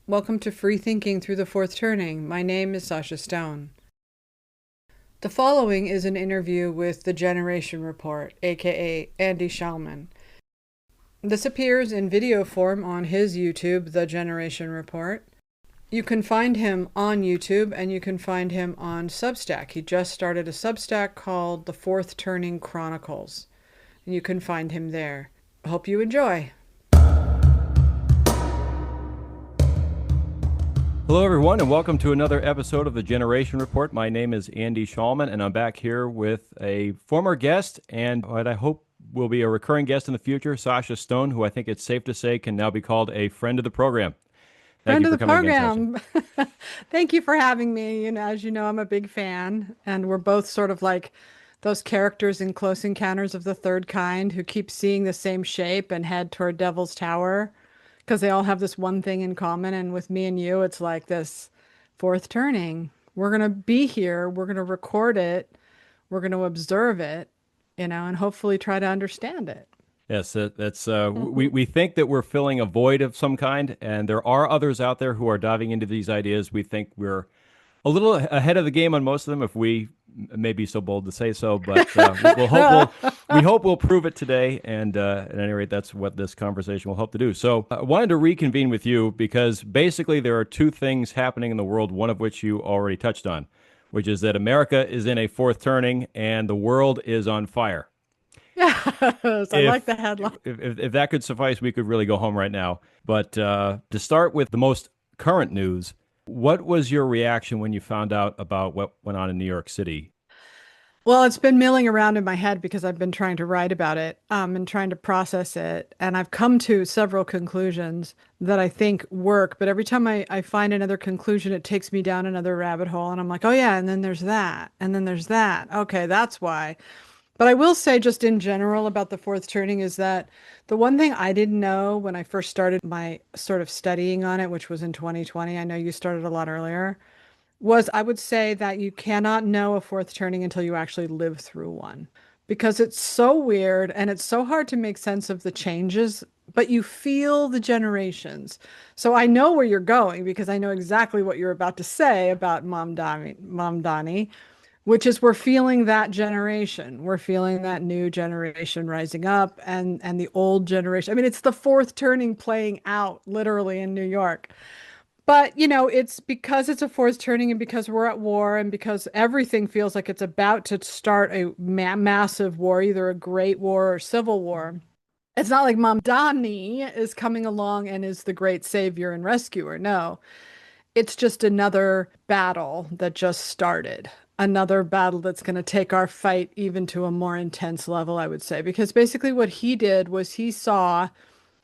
Welcome to Free Thinking Through the Fourth Turning. My name is Sasha Stone. The following is an interview with the Generation Report, aka Andy Schallman. This appears in video form on his YouTube, The Generation Report. You can find him on YouTube and you can find him on Substack. He just started a Substack called The Fourth Turning Chronicles, and you can find him there. I hope you enjoy. Hello, everyone, and welcome to another episode of the Generation Report. My name is Andy Schallman, and I'm back here with a former guest and what I hope will be a recurring guest in the future, Sasha Stone, who I think it's safe to say can now be called a friend of the program. Thank Friend you of for the coming again, Sasha. program. Thank you for having me. As you know, I'm a big fan, and we're both sort of like those characters in Close Encounters of the Third Kind who keep seeing the same shape and head toward Devil's Tower because they all have this one thing in common. And with me and you, it's like this fourth turning. We're going to be here, we're going to record it, we're going to observe it, and hopefully try to understand it. Yes, we think that we're filling a void of some kind, and there are others out there who are diving into these ideas. We think we're a little ahead of the game on most of them, if we may be so bold to say so. But we hope we'll prove it today. And at any rate, that's what this conversation will hope to do. So I wanted to reconvene with you because basically there are two things happening in the world, one of which you already touched on, which is that America is in a fourth turning and the world is on fire. Yes, I like the headline. If that could suffice, we could really go home right now. But to start with the most current news, what was your reaction when you found out about what went on in New York City? Well, it's been milling around in my head because I've been trying to write about it, and trying to process it. And I've come to several conclusions that I think work. But every time I find another conclusion, it takes me down another rabbit hole. And I'm like, oh, yeah. And then there's that. And then there's that. Okay, that's why. But I will say, just in general about the fourth turning, is that the one thing I didn't know when I first started my sort of studying on it, which was in 2020, I know you started a lot earlier, was I would say that you cannot know a fourth turning until you actually live through one. Because it's so weird and it's so hard to make sense of the changes, but you feel the generations. So I know where you're going because I know exactly what you're about to say about Mamdani, which is we're feeling that generation. We're feeling that new generation rising up and the old generation. I mean, it's the fourth turning playing out literally in New York. But, it's because it's a fourth turning and because we're at war and because everything feels like it's about to start a massive war, either a great war or civil war. It's not like Mamdani is coming along and is the great savior and rescuer. No, it's just another battle that just started. Another battle that's going to take our fight even to a more intense level, I would say. Because basically, what he did was he saw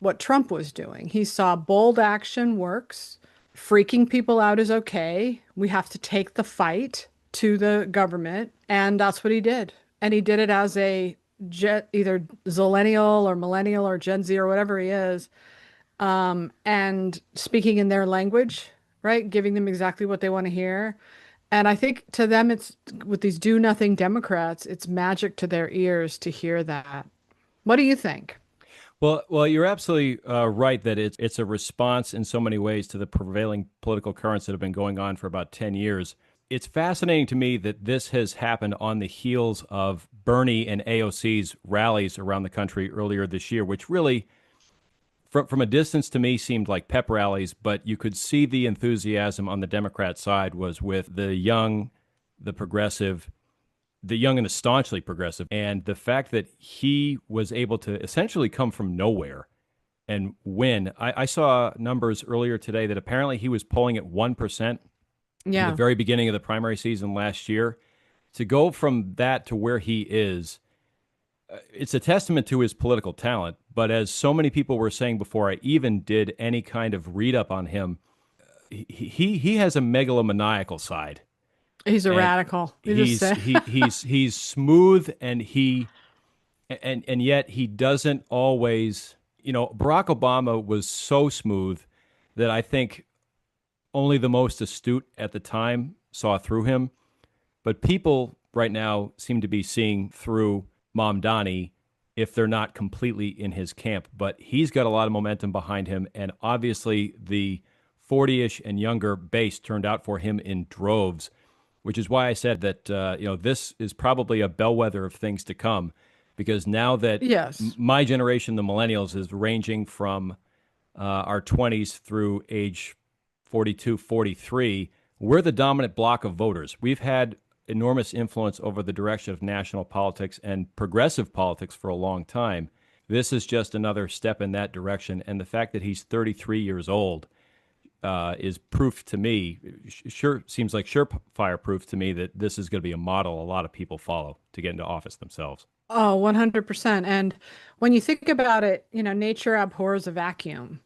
what Trump was doing. He saw bold action works, freaking people out is okay. We have to take the fight to the government. And that's what he did. And he did it as a either zillennial or millennial or Gen Z or whatever he is, and speaking in their language, right? Giving them exactly what they want to hear. And I think to them, it's with these do nothing Democrats, it's magic to their ears to hear that. What do you think? Well, you're absolutely right that it's a response in so many ways to the prevailing political currents that have been going on for about 10 years. It's fascinating to me that this has happened on the heels of Bernie and AOC's rallies around the country earlier this year, which really, from a distance to me, seemed like pep rallies, but you could see the enthusiasm on the Democrat side was with the young, the progressive, the young and the staunchly progressive. And the fact that he was able to essentially come from nowhere and win. I saw numbers earlier today that apparently he was polling at 1% in the Yeah. very beginning of the primary season last year. To go from that to where he is, it's a testament to his political talent. But as so many people were saying before I even did any kind of read up on him, he has a megalomaniacal side. He's a And radical. You just he's say. he's smooth and yet he doesn't always, Barack Obama was so smooth that I think only the most astute at the time saw through him. But people right now seem to be seeing through Mamdani if they're not completely in his camp. But he's got a lot of momentum behind him. And obviously, the 40-ish and younger base turned out for him in droves, which is why I said that this is probably a bellwether of things to come, because now that Yes. my generation, the millennials, is ranging from our 20s through age 42, 43, we're the dominant block of voters. We've had enormous influence over the direction of national politics and progressive politics for a long time. This is just another step in that direction. And the fact that he's 33 years old is proof to me, sure seems like surefire proof to me that this is going to be a model a lot of people follow to get into office themselves. Oh, 100%. And when you think about it, nature abhors a vacuum.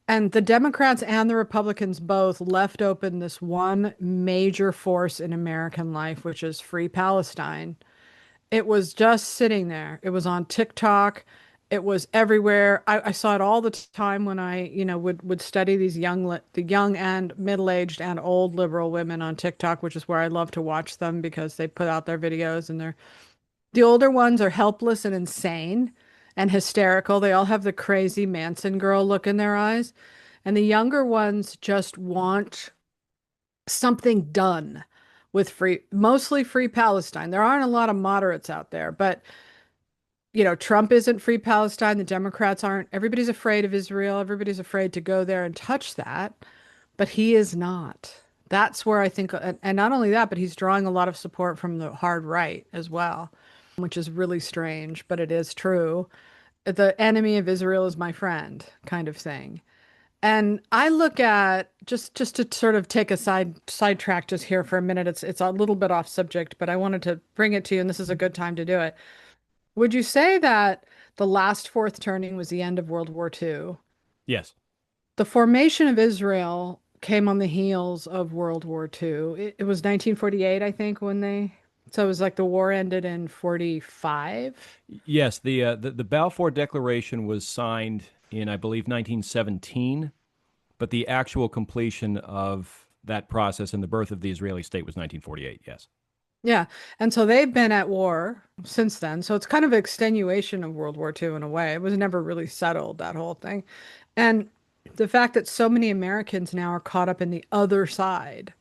And the Democrats and the Republicans both left open this one major force in American life, which is free Palestine. It was just sitting there. It was on TikTok. It was everywhere. I saw it all the time when I, would study these the young and middle-aged and old liberal women on TikTok, which is where I love to watch them because they put out their videos and the older ones are helpless and insane and hysterical. They all have the crazy Manson girl look in their eyes. And the younger ones just want something done with mostly free Palestine. There aren't a lot of moderates out there, but Trump isn't free Palestine. The Democrats aren't. Everybody's afraid of Israel. Everybody's afraid to go there and touch that, but he is not. That's where I think, and not only that, but he's drawing a lot of support from the hard right as well, which is really strange, but it is true. The enemy of Israel is my friend kind of thing. And I look at just to sort of take a sidetrack just here for a minute. It's a little bit off subject, but I wanted to bring it to you, and this is a good time to do it. Would you say that the last fourth turning was the end of World War II? Yes. The formation of Israel came on the heels of World War II. It was 1948, I think, so it was like the war ended in 45. Yes, the Balfour Declaration was signed in, I believe, 1917, but the actual completion of that process and the birth of the Israeli state was 1948. Yes. Yeah. And so they've been at war since then. So it's kind of an extenuation of World War II in a way. It was never really settled, that whole thing. And the fact that so many Americans now are caught up in the other side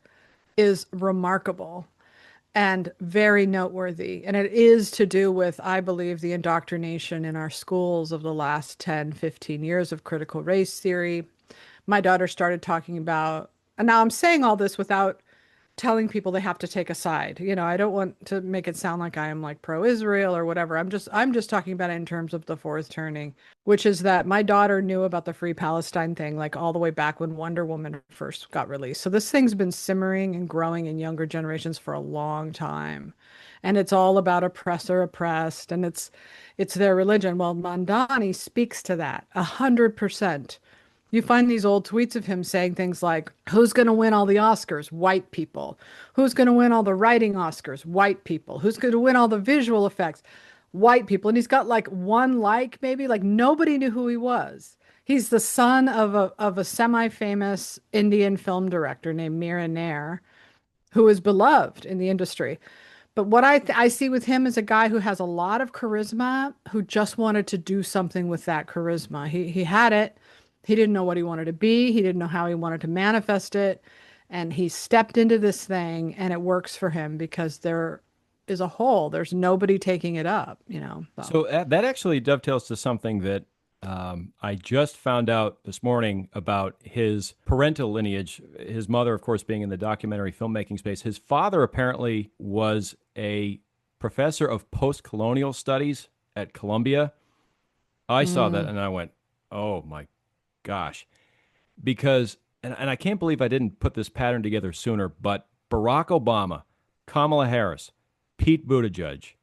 is remarkable and very noteworthy. And it is to do with, I believe, the indoctrination in our schools of the last 10, 15 years of critical race theory. My daughter started talking about, and now I'm saying all this without telling people they have to take a side. I don't want to make it sound like I am like pro-Israel or whatever. I'm just talking about it in terms of the fourth turning, which is that my daughter knew about the Free Palestine thing like all the way back when Wonder Woman first got released. So this thing's been simmering and growing in younger generations for a long time. And it's all about oppressor oppressed, and it's their religion. Well, Mamdani speaks to that 100%. You find these old tweets of him saying things like, who's going to win all the Oscars? White people. Who's going to win all the writing Oscars? White people. Who's going to win all the visual effects? White people. And he's got like one maybe, like nobody knew who he was. He's the son of a semi-famous Indian film director named Mira Nair, who is beloved in the industry. But what I see with him is a guy who has a lot of charisma, who just wanted to do something with that charisma. He had it. He didn't know what he wanted to be. He didn't know how he wanted to manifest it. And he stepped into this thing and it works for him because there is a hole. There's nobody taking it up. So, So that actually dovetails to something that I just found out this morning about his parental lineage. His mother, of course, being in the documentary filmmaking space. His father apparently was a professor of post-colonial studies at Columbia. I saw that mm, and I went, oh my gosh. Because, and I can't believe I didn't put this pattern together sooner, but Barack Obama, Kamala Harris, Pete Buttigieg,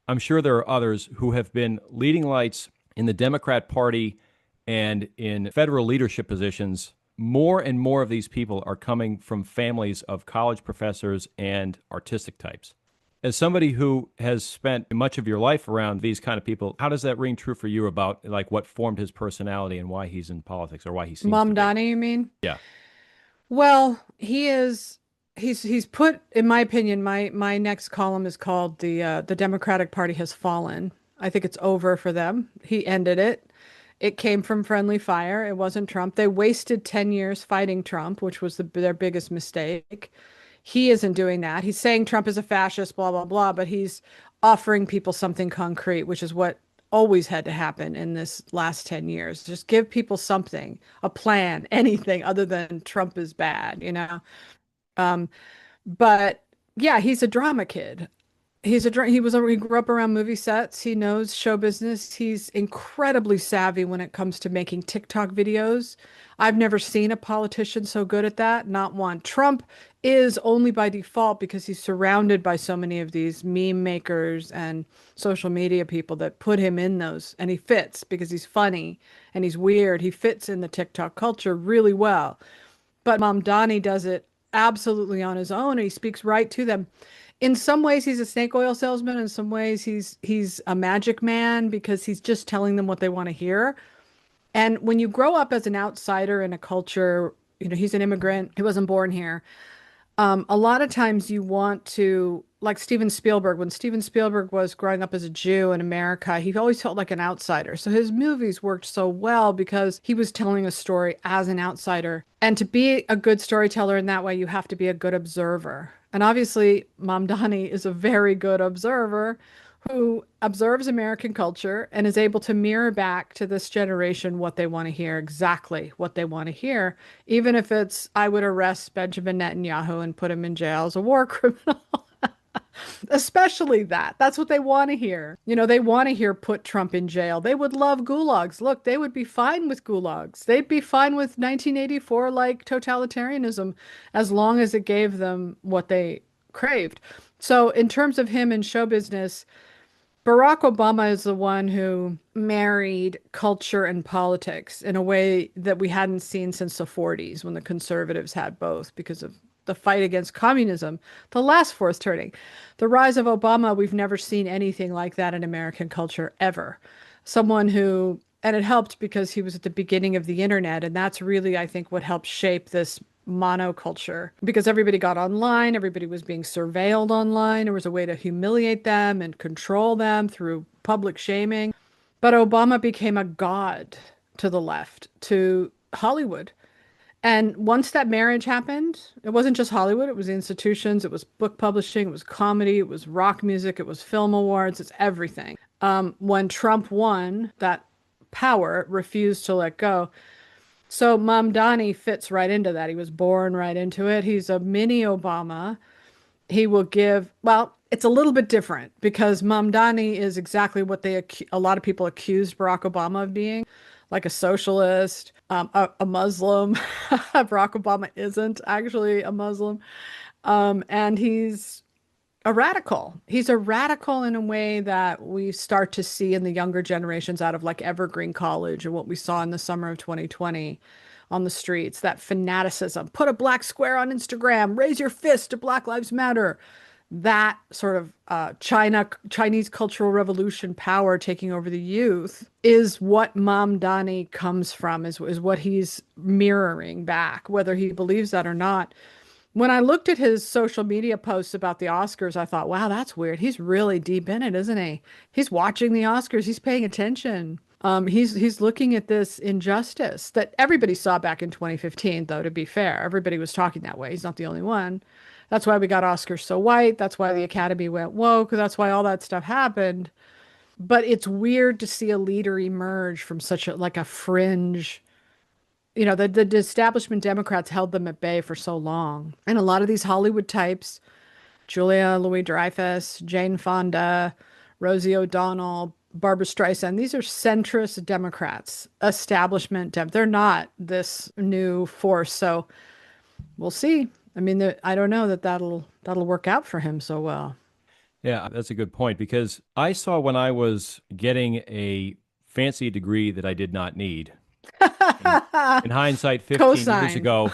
I'm sure there are others who have been leading lights in the Democrat Party and in federal leadership positions. More and more of these people are coming from families of college professors and artistic types. As somebody who has spent much of your life around these kind of people, how does that ring true for you about like what formed his personality and why he's in politics or why he seems to Mom be? Donnie, you mean? Yeah. Well, he's put, in my opinion, my next column is called the Democratic Party has fallen. I think it's over for them. He ended it. It came from friendly fire. It wasn't Trump. They wasted 10 years fighting Trump, which was their biggest mistake. He isn't doing that. He's saying Trump is a fascist, blah, blah, blah, but he's offering people something concrete, which is what always had to happen in this last 10 years. Just give people something, a plan, anything other than Trump is bad, you know? Um, but yeah, he's a drama kid. He grew up around movie sets. He knows show business. He's incredibly savvy when it comes to making TikTok videos. I've never seen a politician so good at that, not one. Trump is only by default because he's surrounded by so many of these meme makers and social media people that put him in those, and he fits because he's funny and he's weird. He fits in the TikTok culture really well. But Mamdani does it absolutely on his own, and he speaks right to them. In some ways, he's a snake oil salesman. In some ways, he's a magic man because he's just telling them what they want to hear. And when you grow up as an outsider in a culture, you know, he's an immigrant. He wasn't born here. A lot of times you want to, like Steven Spielberg, when Steven Spielberg was growing up as a Jew in America, he always felt like an outsider. So his movies worked so well because he was telling a story as an outsider. And to be a good storyteller in that way, you have to be a good observer. And obviously, Mamdani is a very good observer who observes American culture and is able to mirror back to this generation what they want to hear, exactly what they want to hear, even if it's, I would arrest Benjamin Netanyahu and put him in jail as a war criminal. Especially that. That's what they want to hear. You know, they want to hear put Trump in jail. They would love gulags. Look, they would be fine with gulags. They'd be fine with 1984 like totalitarianism as long as it gave them what they craved. So, in terms of him in show business, Barack Obama is the one who married culture and politics in a way that we hadn't seen since the 40s when the conservatives had both because of the fight against communism, the last fourth turning. The rise of Obama, we've never seen anything like that in American culture ever. Someone who, and it helped because he was at the beginning of the internet, and that's really, I think, what helped shape this monoculture because everybody got online, everybody was being surveilled online. There was a way to humiliate them and control them through public shaming. But Obama became a god to the left, to Hollywood. And once that marriage happened, it wasn't just Hollywood, it was institutions, it was book publishing, it was comedy, it was rock music, it was film awards, it's everything. When Trump won, that power refused to let go. So Mamdani fits right into that. He was born right into it. He's a mini Obama. He will give, well, it's a little bit different because Mamdani is exactly what a lot of people accused Barack Obama of being, like a socialist, a Muslim. Barack Obama isn't actually a Muslim. And he's a radical. He's a radical in a way that we start to see in the younger generations out of like Evergreen College and what we saw in the summer of 2020 on the streets, that fanaticism. Put a black square on Instagram, raise your fist to Black Lives Matter. That sort of Chinese cultural revolution power taking over the youth is what Mamdani comes from, is what he's mirroring back, whether he believes that or not. When I looked at his social media posts about the Oscars, I thought, wow, that's weird. He's really deep in it, isn't he? He's watching the Oscars. He's paying attention. He's looking at this injustice that everybody saw back in 2015, though, to be fair. Everybody was talking that way. He's not the only one. That's why we got Oscars so white. That's why the Academy went woke. That's why all that stuff happened. But it's weird to see a leader emerge from such a like a fringe. You know, the establishment Democrats held them at bay for so long. And a lot of these Hollywood types, Julia Louis-Dreyfus, Jane Fonda, Rosie O'Donnell, Barbara Streisand, these are centrist Democrats, they're not this new force. So we'll see. I mean, I don't know that that'll work out for him so well. Yeah, that's a good point because I saw when I was getting a fancy degree that I did not need. In hindsight, 15 years Cosign. ago,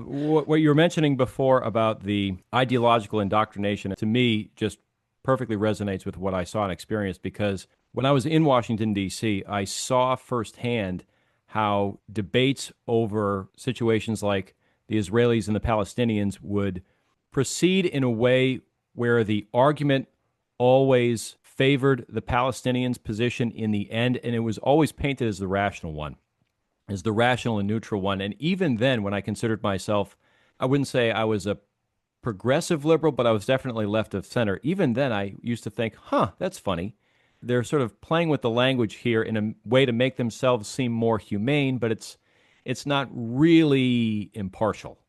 what you were mentioning before about the ideological indoctrination, to me, just perfectly resonates with what I saw and experienced because when I was in Washington, D.C., I saw firsthand how debates over situations like the Israelis and the Palestinians would proceed in a way where the argument always favored the Palestinians' position in the end, and it was always painted as the rational one, as the rational and neutral one. And even then, when I considered myself, I wouldn't say I was a progressive liberal, but I was definitely left of center. Even then, I used to think, huh, that's funny. They're sort of playing with the language here in a way to make themselves seem more humane, but it's not really impartial.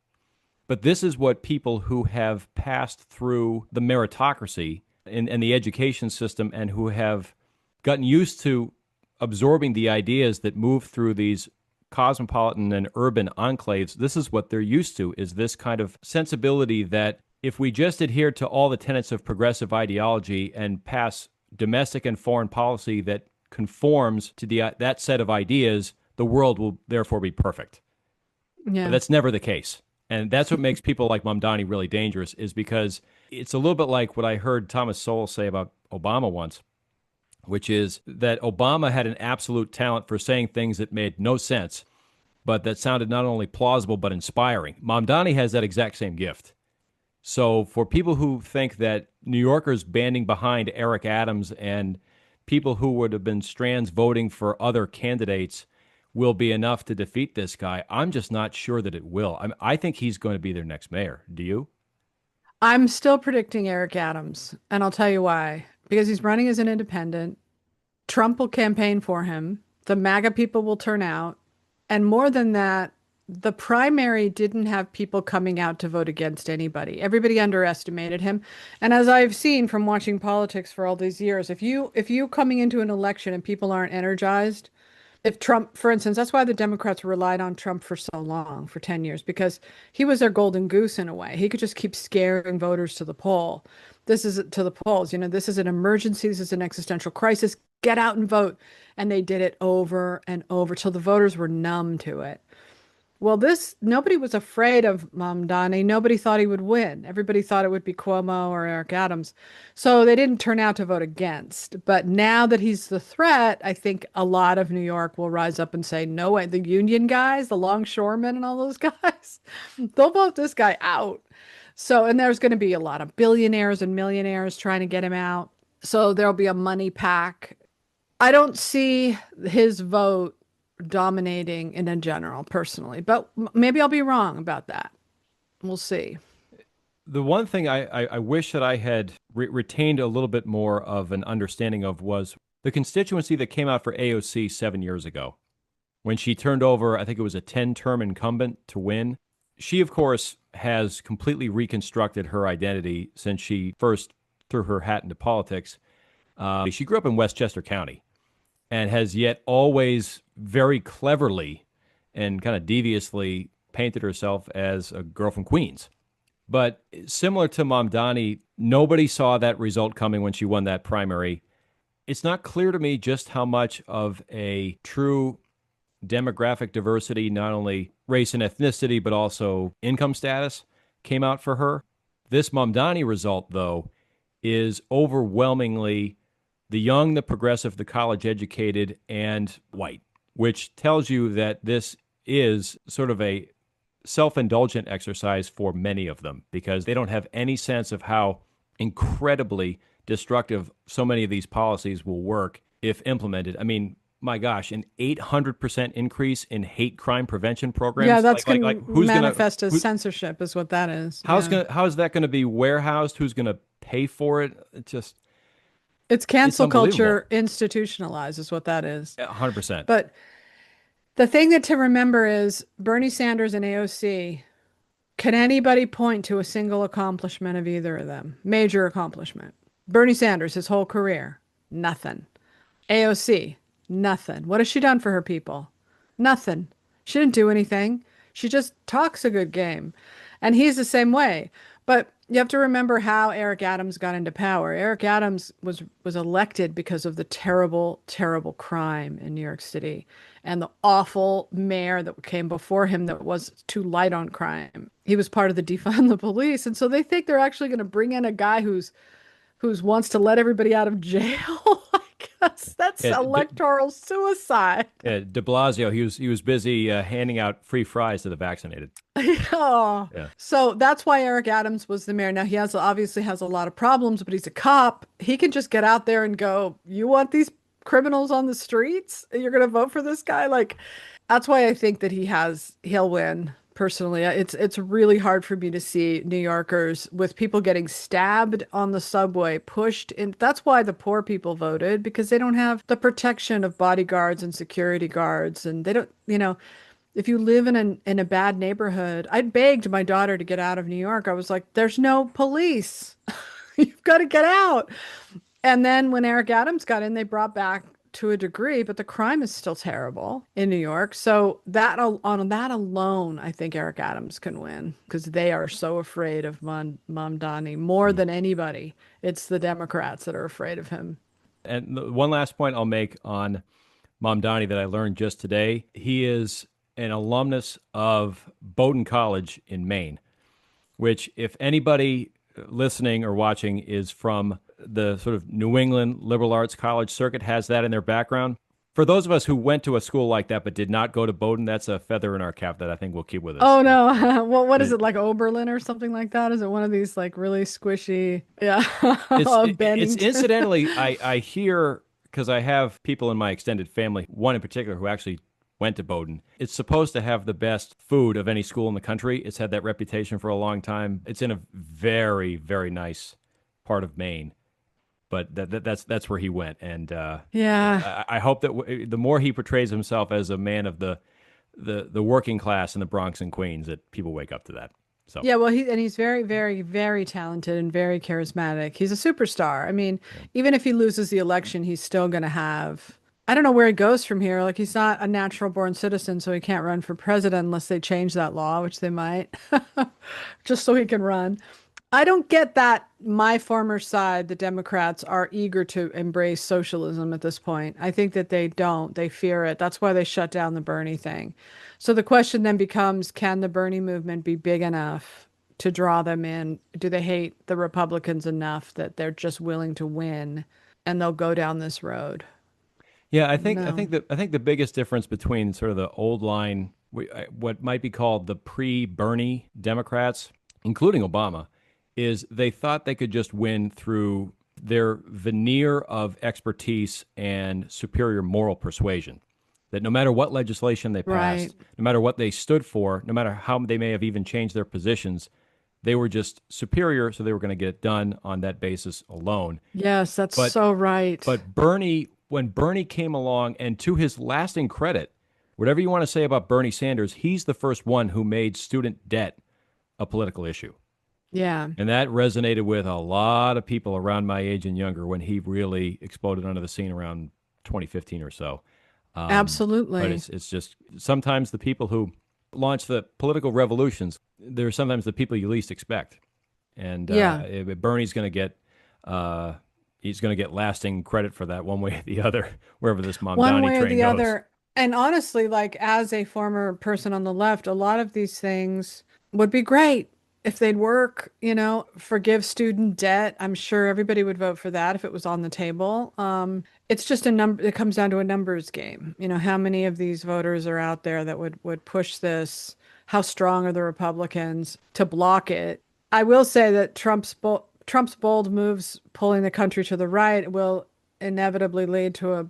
But this is what people who have passed through the meritocracy and the education system and who have gotten used to absorbing the ideas that move through these cosmopolitan and urban enclaves, this is what they're used to, is this kind of sensibility that if we just adhere to all the tenets of progressive ideology and pass domestic and foreign policy that conforms to that set of ideas, the world will therefore be perfect. But Yeah. that's never the case. And that's what makes people like Mamdani really dangerous, is because it's a little bit like what I heard Thomas Sowell say about Obama once, which is that Obama had an absolute talent for saying things that made no sense, but that sounded not only plausible but inspiring. Mamdani has that exact same gift. So for people who think that New Yorkers banding behind Eric Adams and people who would have been strands voting for other candidates will be enough to defeat this guy, I'm just not sure that it will. I think he's going to be their next mayor. Do you? I'm still predicting Eric Adams, and I'll tell you why. Because he's running as an independent. Trump will campaign for him. The MAGA people will turn out. And more than that, the primary didn't have people coming out to vote against anybody. Everybody underestimated him. And as I've seen from watching politics for all these years, if you coming into an election and people aren't energized, if Trump, for instance, that's why the Democrats relied on Trump for so long, for 10 years, because he was their golden goose in a way. He could just keep scaring voters to the poll. This is to the polls. This is an emergency. This is an existential crisis. Get out and vote. And they did it over and over till the voters were numb to it. Well, nobody was afraid of Mamdani. Nobody thought he would win. Everybody thought it would be Cuomo or Eric Adams. So they didn't turn out to vote against. But now that he's the threat, I think a lot of New York will rise up and say, no way, the union guys, the longshoremen and all those guys, they'll vote this guy out. So, and there's going to be a lot of billionaires and millionaires trying to get him out. So there'll be a money pack. I don't see his vote dominating in a general personally, but maybe I'll be wrong about that. We'll see. The one thing I wish that I had retained a little bit more of an understanding of was the constituency that came out for AOC 7 years ago when she turned over, I think it was a 10-term incumbent to win. She, of course, has completely reconstructed her identity since she first threw her hat into politics. She grew up in Westchester County and has yet always very cleverly and kind of deviously painted herself as a girl from Queens. But similar to Mamdani, nobody saw that result coming when she won that primary. It's not clear to me just how much of a true demographic diversity, not only race and ethnicity, but also income status, came out for her. This Mamdani result, though, is overwhelmingly the young, the progressive, the college educated, and white, which tells you that this is sort of a self-indulgent exercise for many of them because they don't have any sense of how incredibly destructive so many of these policies will work if implemented. I mean, my gosh, an 800% increase in hate crime prevention Yeah, programs. that's going Like to who's gonna manifest as who, censorship, is what that is. how's Yeah. gonna how is that gonna be warehoused? Who's gonna pay for it? It's It's cancel unbelievable. culture institutionalized, is what that is. 100%. But the thing that to remember is Bernie Sanders and AOC. Can anybody point to a single accomplishment of either of them? Major accomplishment. Bernie Sanders, his whole career, nothing. AOC, nothing. What has she done for her people? Nothing. She didn't do anything. She just talks a good game. And he's the same way. But you have to remember how Eric Adams got into power. Eric Adams was elected because of the terrible, terrible crime in New York City and the awful mayor that came before him that was too light on crime. He was part of the defund the police. And so they think they're actually going to bring in a guy who's wants to let everybody out of jail. Like, That's Yeah, electoral suicide. De Blasio, he was busy handing out free fries to the vaccinated. Oh, Yeah. so that's why Eric Adams was the mayor. Now he has obviously has a lot of problems, but he's a cop. He can just get out there and go, "You want these criminals on the streets? You're going to vote for this guy?" Like that's why I think that he'll win. Personally, it's really hard for me to see New Yorkers with people getting stabbed on the subway, pushed in. That's why the poor people voted because they don't have the protection of bodyguards and security guards, and they don't, if you live in a bad neighborhood, I begged my daughter to get out of New York. I was like, "There's no police. You've got to get out." And then when Eric Adams got in, they brought back to a degree, but the crime is still terrible in New York. So on that alone, I think Eric Adams can win because they are so afraid of Mamdani more Mm. than anybody. It's the Democrats that are afraid of him. And one last point I'll make on Mamdani that I learned just today. He is an alumnus of Bowdoin College in Maine, which, if anybody listening or watching is from the sort of New England liberal arts college circuit, has that in their background. For those of us who went to a school like that but did not go to Bowdoin, that's a feather in our cap that I think we'll keep with us. Oh no. What is It, it like Oberlin or something like that? Is it one of these like really squishy? Yeah. it's Bennington. incidentally, I hear, because I have people in my extended family, one in particular who actually went to Bowdoin. It's supposed to have the best food of any school in the country. It's had that reputation for a long time. It's in a very, very nice part of Maine, but that's where he went. And Yeah. I hope that the more he portrays himself as a man of the working class in the Bronx and Queens, that people wake up to that. So Yeah, well, he's very, very, very talented and very charismatic. He's a superstar. I mean, yeah. even if he loses the election, he's still going to have. I don't know where he goes from here. Like, he's not a natural born citizen, so he can't run for president unless they change that law, which they might, just so he can run. I don't get that my former side, the Democrats, are eager to embrace socialism at this point. I think that they don't. They fear it. That's why they shut down the Bernie thing. So the question then becomes, can the Bernie movement be big enough to draw them in? Do they hate the Republicans enough that they're just willing to win and they'll go down this road? Yeah, No. I think the biggest difference between sort of the old line, what might be called the pre-Bernie Democrats, including Obama, is they thought they could just win through their veneer of expertise and superior moral persuasion. That no matter what legislation they Right. passed, no matter what they stood for, no matter how they may have even changed their positions, they were just superior, so they were going to get it done on that basis alone. Yes, that's But so right. but Bernie, when Bernie came along, and to his lasting credit, whatever you want to say about Bernie Sanders, he's the first one who made student debt a political issue. Yeah, And that resonated with a lot of people around my age and younger when he really exploded onto the scene around 2015 or so. But absolutely. it's just sometimes the people who launch the political revolutions, they're sometimes the people you least expect. And Yeah. Bernie's going to get he's going to get lasting credit for that one way or the other, wherever this One Mamdani way or train the goes. other. And honestly, like as a former person on the left, a lot of these things would be great if they'd work, forgive student debt. I'm sure everybody would vote for that if it was on the table. It's just a number, it comes down to a numbers game. How many of these voters are out there that would push this? How strong are the Republicans to block it? I will say that Trump's bold moves pulling the country to the right will inevitably lead to a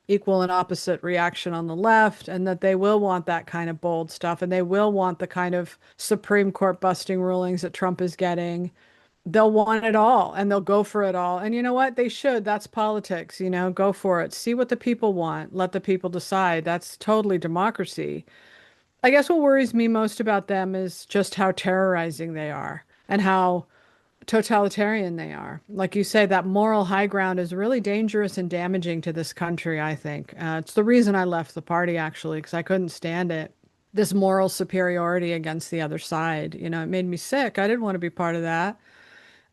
equal and opposite reaction on the left, and that they will want that kind of bold stuff, and they will want the kind of Supreme Court busting rulings that Trump is getting. They'll want it all, and they'll go for it all. And you know what? They should. That's politics, go for it. See what the people want. Let the people decide. That's totally democracy. I guess what worries me most about them is just how terrorizing they are and how totalitarian they are. Like you say, that moral high ground is really dangerous and damaging to this country, I think. It's the reason I left the party, actually, because I couldn't stand it. This moral superiority against the other side. It made me sick. I didn't want to be part of that.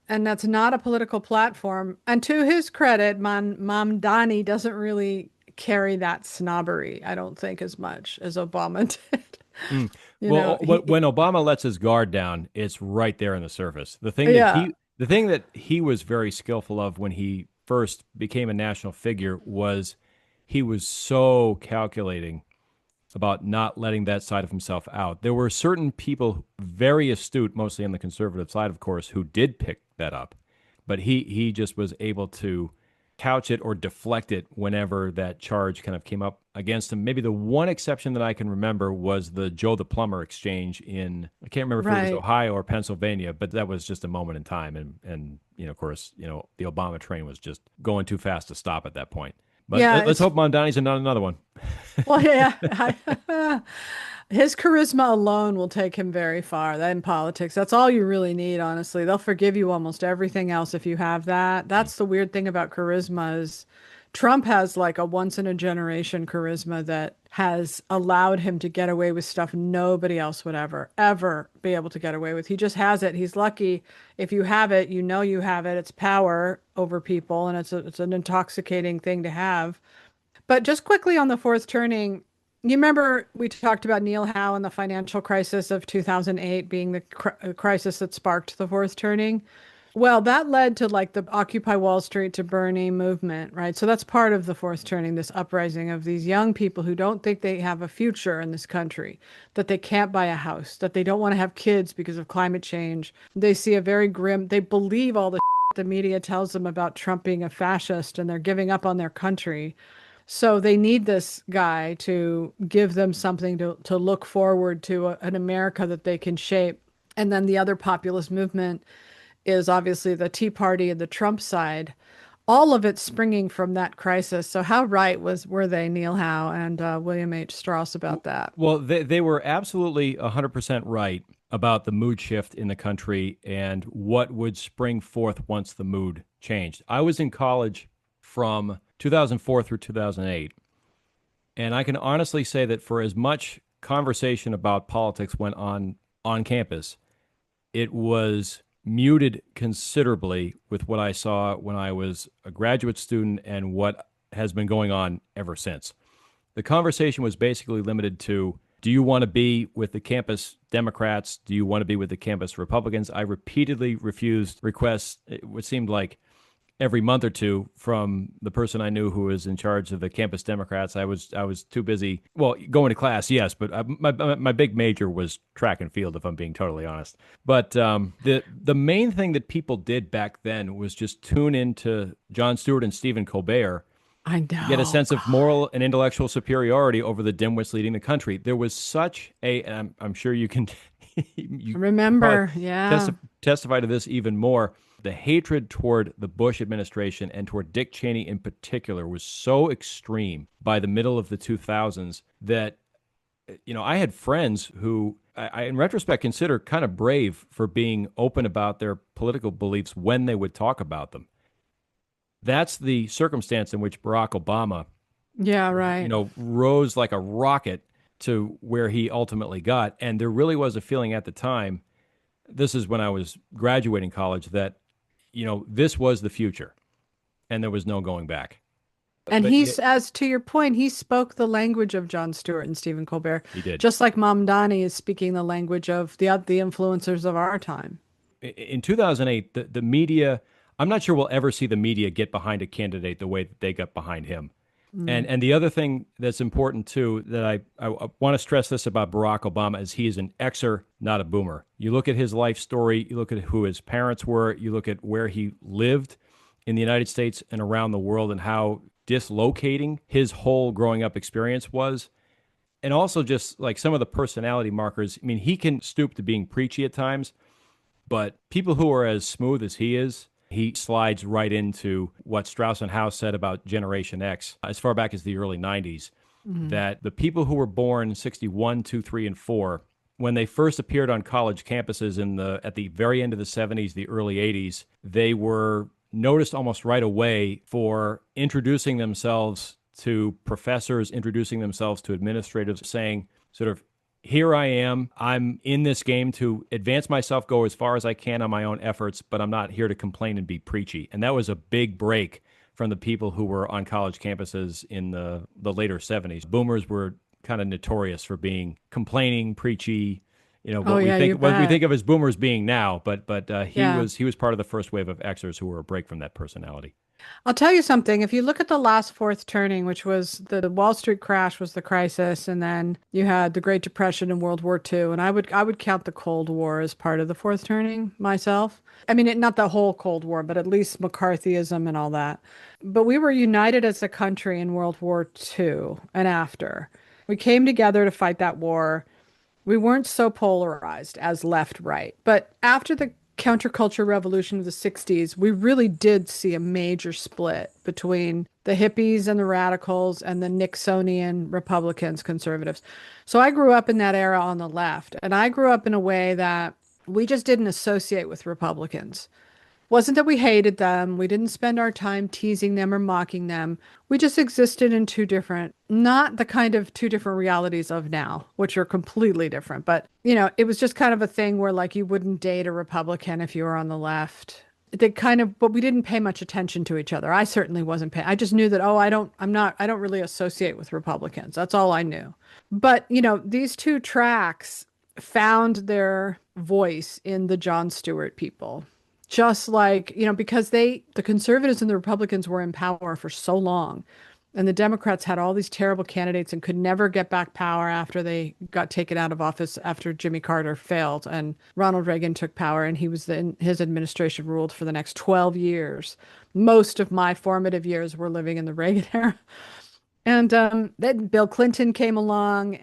And that's not a political platform. And to his credit, Mamdani doesn't really carry that snobbery, I don't think, as much as Obama did. Mm. You know, Well, he, when Obama lets his guard down, it's right there in the surface. yeah, The thing that he was very skillful of when he first became a national figure was he was so calculating about not letting that side of himself out. There were certain people, very astute, mostly on the conservative side, of course, who did pick that up, but he just was able to couch it or deflect it whenever that charge kind of came up against him. Maybe the one exception that I can remember was the Joe the Plumber exchange in, I can't remember if it was Right. Ohio or Pennsylvania, but that was just a moment in time. And of course, the Obama train was just going too fast to stop at that point. But Yeah, let's it's hope Mondani's not another one. well, yeah. His charisma alone will take him very far. That in politics, that's all you really need, honestly. They'll forgive you almost everything else if you have that. That's the weird thing about charisma is Trump has like a once in a generation charisma that has allowed him to get away with stuff nobody else would ever be able to get away with. He just has it. He's lucky. If you have it, you know you have it. It's power over people, and it's an intoxicating thing to have. But just quickly on the fourth turning, you remember we talked about Neil Howe and the financial crisis of 2008 being the crisis that sparked the fourth turning. Well, that led to like the Occupy Wall Street to Bernie movement, right? So that's part of the fourth turning, this uprising of these young people who don't think they have a future in this country, that they can't buy a house, that they don't want to have kids because of climate change. They see a very grim, they believe all the the media tells them about Trump being a fascist and they're giving up on their country. So they need this guy to give them something to look forward to, an America that they can shape. And then the other populist movement is obviously the Tea Party and the Trump side. All of it springing from that crisis. So how right were they, Neil Howe and William H. Strauss, about that? Well, they were absolutely 100% right about the mood shift in the country and what would spring forth once the mood changed. I was in college from 2004 through 2008, and I can honestly say that for as much conversation about politics went on campus, it was muted considerably with what I saw when I was a graduate student and what has been going on ever since. The conversation was basically limited to, do you want to be with the campus Democrats? Do you want to be with the campus Republicans? I repeatedly refused requests, it seemed like every month or two, from the person I knew who was in charge of the campus Democrats. I was too busy, well, going to class, yes, but my big major was track and field, if I'm being totally honest. But the main thing that people did back then was just tune into Jon Stewart and Stephen Colbert, I get a know. sense of moral and intellectual superiority over the dimwits leading the country. There was such a, and I'm sure you can, you could probably Remember, yeah. testify to this even more. The hatred toward the Bush administration and toward Dick Cheney in particular was so extreme by the middle of the 2000s that, I had friends who I, in retrospect, consider kind of brave for being open about their political beliefs when they would talk about them. That's the circumstance in which Barack Obama, Yeah, right. rose like a rocket to where he ultimately got. And there really was a feeling at the time, this is when I was graduating college, that, this was the future and there was no going back. And But he's, as to your point, he spoke the language of Jon Stewart and Stephen Colbert, he did. just like Mamdani is speaking the language of the influencers of our time. In 2008, the media, I'm not sure we'll ever see the media get behind a candidate the way that they got behind him. Mm. And the other thing that's important too, that I want to stress this about Barack Obama, is he is an Xer, not a boomer. You look at his life story, you look at who his parents were, you look at where he lived in the United States and around the world, and how dislocating his whole growing up experience was. And also just like some of the personality markers. I mean, he can stoop to being preachy at times, but people who are as smooth as he slides right into what Strauss and Howe said about Generation X as far back as the early 90s, Mhm. that the people who were born in 61, 2, 3, and 4, when they first appeared on college campuses at the very end of the 70s, the early 80s, they were noticed almost right away for introducing themselves to professors, introducing themselves to administrators, saying sort of, here I am. I'm in this game to advance myself, go as far as I can on my own efforts, but I'm not here to complain and be preachy. And that was a big break from the people who were on college campuses in the later 70s. Boomers were kind of notorious for being complaining, preachy, Oh yeah, you what we think bet. of as boomers being now, but Yeah. he was part of the first wave of Xers who were a break from that personality. I'll tell you something. If you look at the last fourth turning, which was the Wall Street crash was the crisis, and then you had the Great Depression and World War II, and I would count the Cold War as part of the fourth turning myself. I mean, not the whole Cold War, but at least McCarthyism and all that. But we were united as a country in World War II and after. We came together to fight that war. We weren't so polarized as left right. But after the counterculture revolution of the 60s, we really did see a major split between the hippies and the radicals and the Nixonian Republicans, conservatives. So I grew up in that era on the left, and I grew up in a way that we just didn't associate with Republicans. Wasn't that we hated them. We didn't spend our time teasing them or mocking them. We just existed in two different, not the kind of two different realities of now, which are completely different. But, it was just kind of a thing where like you wouldn't date a Republican if you were on the left. They kind of, but we didn't pay much attention to each other. I certainly wasn't paying. I just knew that, oh, I don't really associate with Republicans. That's all I knew. But, these two tracks found their voice in the Jon Stewart people, just like, because the conservatives and the Republicans were in power for so long. And the Democrats had all these terrible candidates and could never get back power after they got taken out of office after Jimmy Carter failed and Ronald Reagan took power and his administration ruled for the next 12 years. Most of my formative years were living in the Reagan era. And then Bill Clinton came along,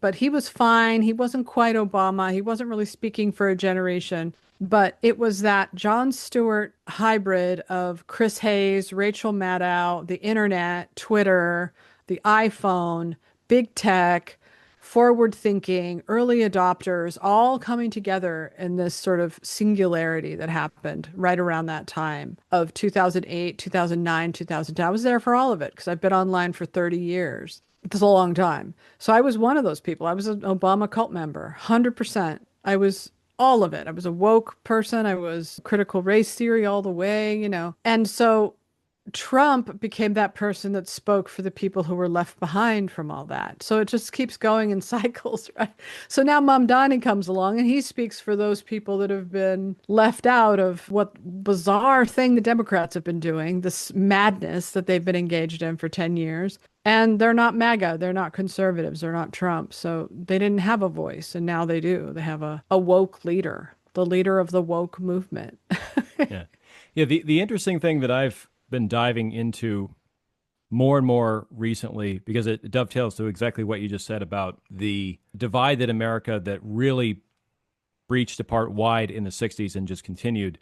but he was fine. He wasn't quite Obama. He wasn't really speaking for a generation. But it was that Jon Stewart hybrid of Chris Hayes, Rachel Maddow, the internet, Twitter, the iPhone, big tech, forward thinking, early adopters, all coming together in this sort of singularity that happened right around that time of 2008, 2009, 2010. I was there for all of it because I've been online for 30 years. It's a long time. So I was one of those people. I was an Obama cult member, 100%. I was all of it. I was a woke person. I was critical race theory all the way. And so Trump became that person that spoke for the people who were left behind from all that. So it just keeps going in cycles, right? So now Mamdani comes along and he speaks for those people that have been left out of what bizarre thing the Democrats have been doing, this madness that they've been engaged in for 10 years. And they're not MAGA, they're not conservatives, they're not Trump. So they didn't have a voice, and now they do. They have a woke leader, the leader of the woke movement. Yeah. Yeah. The interesting thing that I've been diving into more and more recently, because it dovetails to exactly what you just said about the divide that America that really breached apart wide in the 60s and just continued,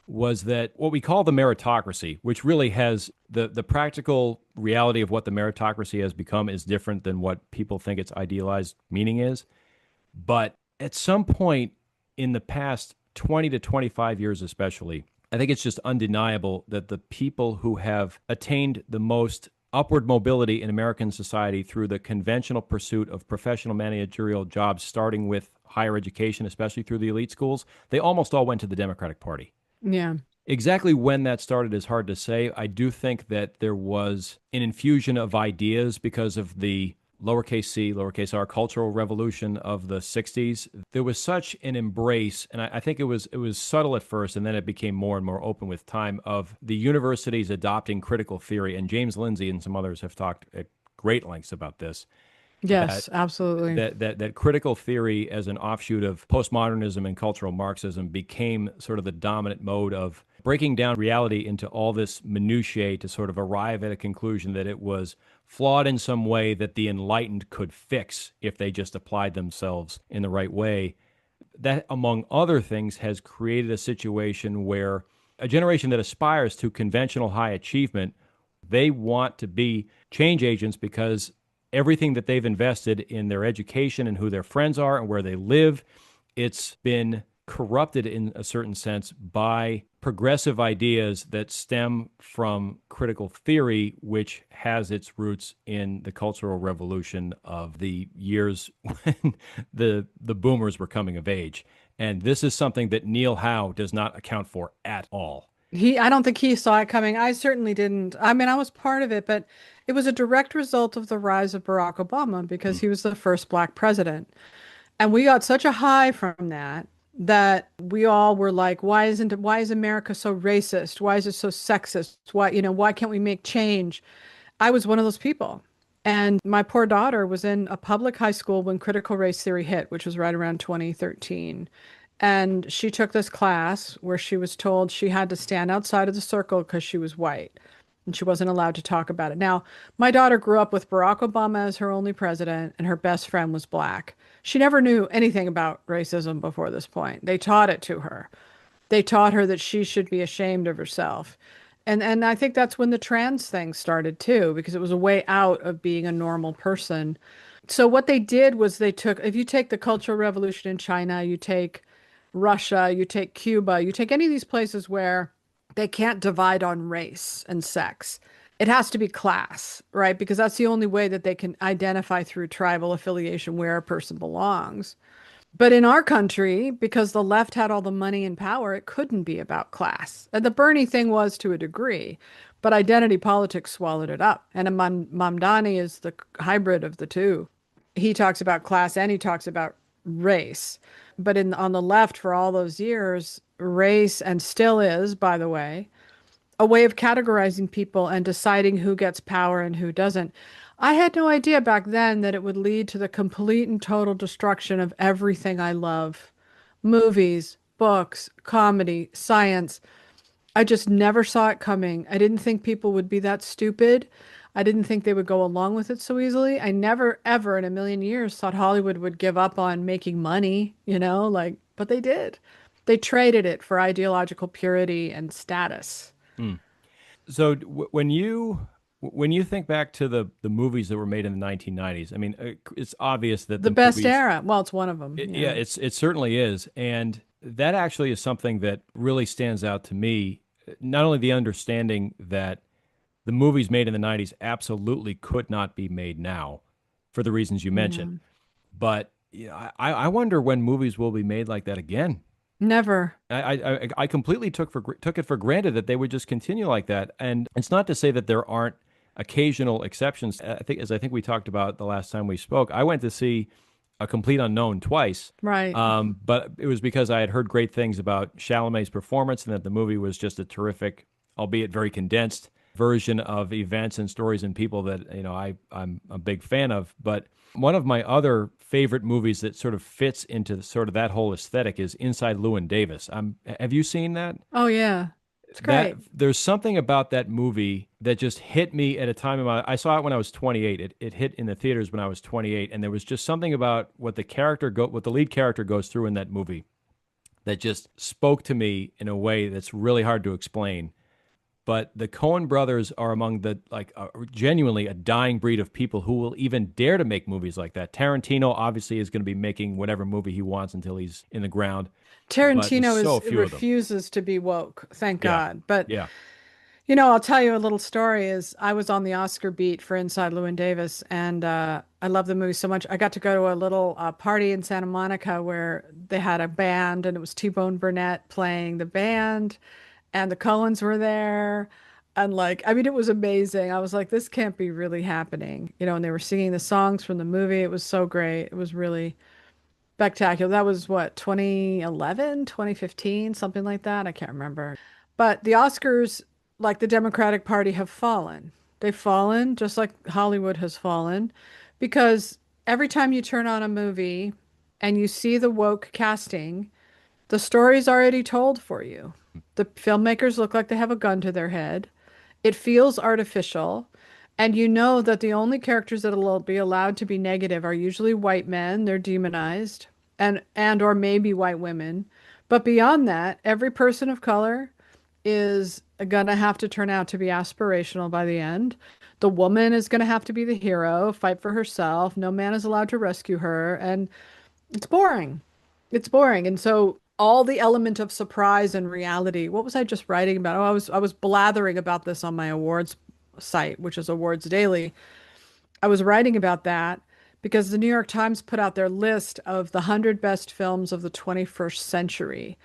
was that what we call the meritocracy, which really has the practical reality of what the meritocracy has become is different than what people think its idealized meaning is. But at some point in the past 20 to 25 years, especially, I think it's just undeniable that the people who have attained the most upward mobility in American society through the conventional pursuit of professional managerial jobs, starting with higher education, especially through the elite schools, they almost all went to the Democratic Party. Yeah. Exactly when that started is hard to say. I do think that there was an infusion of ideas because of the lowercase c, lowercase r cultural revolution of the 60s. There was such an embrace, and I think it was subtle at first, and then it became more and more open with time, of the universities adopting critical theory. And James Lindsay and some others have talked at great lengths about this, that Yes, absolutely. that critical theory as an offshoot of postmodernism and cultural Marxism became sort of the dominant mode of breaking down reality into all this minutiae to sort of arrive at a conclusion that it was flawed in some way that the enlightened could fix if they just applied themselves in the right way. That, among other things, has created a situation where a generation that aspires to conventional high achievement, they want to be change agents because everything that they've invested in their education and who their friends are and where they live, it's been corrupted in a certain sense by progressive ideas that stem from critical theory, which has its roots in the Cultural Revolution of the years when the boomers were coming of age. And this is something that Neil Howe does not account for at all. I don't think he saw it coming. I certainly didn't. I mean, I was part of it, but it was a direct result of the rise of Barack Obama because Mm. he was the first black president. And we got such a high from that that we all were like, why is America so racist? Why is it so sexist? Why can't we make change? I was one of those people. And my poor daughter was in a public high school when critical race theory hit, which was right around 2013. And she took this class where she was told she had to stand outside of the circle because she was white and she wasn't allowed to talk about it. Now, my daughter grew up with Barack Obama as her only president, and her best friend was black. She never knew anything about racism before this point. They taught it to her. They taught her that she should be ashamed of herself. And I think that's when the trans thing started too, because it was a way out of being a normal person. So what they did was they took, if you take the Cultural Revolution in China, you take Russia, you take Cuba, you take any of these places where they can't divide on race and sex. It has to be class, right? Because that's the only way that they can identify through tribal affiliation where a person belongs. But in our country, because the left had all the money and power, it couldn't be about class. And the Bernie thing was to a degree, but identity politics swallowed it up. And Mamdani is the hybrid of the two. He talks about class and he talks about race. But on the left for all those years, race, and still is, by the way, a way of categorizing people and deciding who gets power and who doesn't. I had no idea back then that it would lead to the complete and total destruction of everything I love. Movies, books, comedy, science. I just never saw it coming. I didn't think people would be that stupid. I didn't think they would go along with it so easily. I never, ever in a million years thought Hollywood would give up on making money, but they did. They traded it for ideological purity and status. Hmm. So when you think back to the movies that were made in the 1990s, I mean, it's obvious that The the best movies, era. Well, it's one of them. yeah, Yeah. it certainly is, and that actually is something that really stands out to me. Not only the understanding that the movies made in the 90s absolutely could not be made now for the reasons you mentioned, Yeah. but yeah, I wonder when movies will be made like that again. Never. I completely took it for granted that they would just continue like that. And it's not to say that there aren't occasional exceptions. I think we talked about the last time we spoke, I went to see A Complete Unknown twice. Right. But it was because I had heard great things about Chalamet's performance and that the movie was just a terrific, albeit very condensed version of events and stories and people that, I'm a big fan of. But one of my other favorite movies that sort of fits into sort of that whole aesthetic is Inside Llewyn Davis. Have you seen that? Oh, yeah. It's That great. there's something about that movie that just hit me at a time in my I saw it when I was 28. It hit in the theaters when I was 28, and there was just something about what the lead character goes through in that movie that just spoke to me in a way that's really hard to explain. But the Coen brothers are among the genuinely a dying breed of people who will even dare to make movies like that. Tarantino obviously is going to be making whatever movie he wants until he's in the ground, but there's Tarantino so is few of them. refuses to be woke, thank Yeah, God. But yeah. I'll tell you a little story is I was on the Oscar beat for Inside Llewyn Davis, and I love the movie so much. I got to go to a little party in Santa Monica where they had a band, and it was T-Bone Burnett playing the band, and the Coens were there. And I mean, it was amazing. I was like, this can't be really happening, and they were singing the songs from the movie. It was so great. It was really spectacular. That was what, 2011, 2015, something like that. I can't remember. But the Oscars, like the Democratic Party, have fallen. They've fallen just like Hollywood has fallen because every time you turn on a movie and you see the woke casting, the story's already told for you. The filmmakers look like they have a gun to their head. It feels artificial. And you know that the only characters that will be allowed to be negative are usually white men, they're demonized, and or maybe white women. But beyond that, every person of color is gonna have to turn out to be aspirational by the end. The woman is gonna have to be the hero, fight for herself. No man is allowed to rescue her, and it's boring. It's boring. And so all the element of surprise and reality. What was I just writing about? Oh, I was blathering about this on my awards site, which is Awards Daily. I was writing about that because the New York Times put out their list of the 100 best films of the 21st century.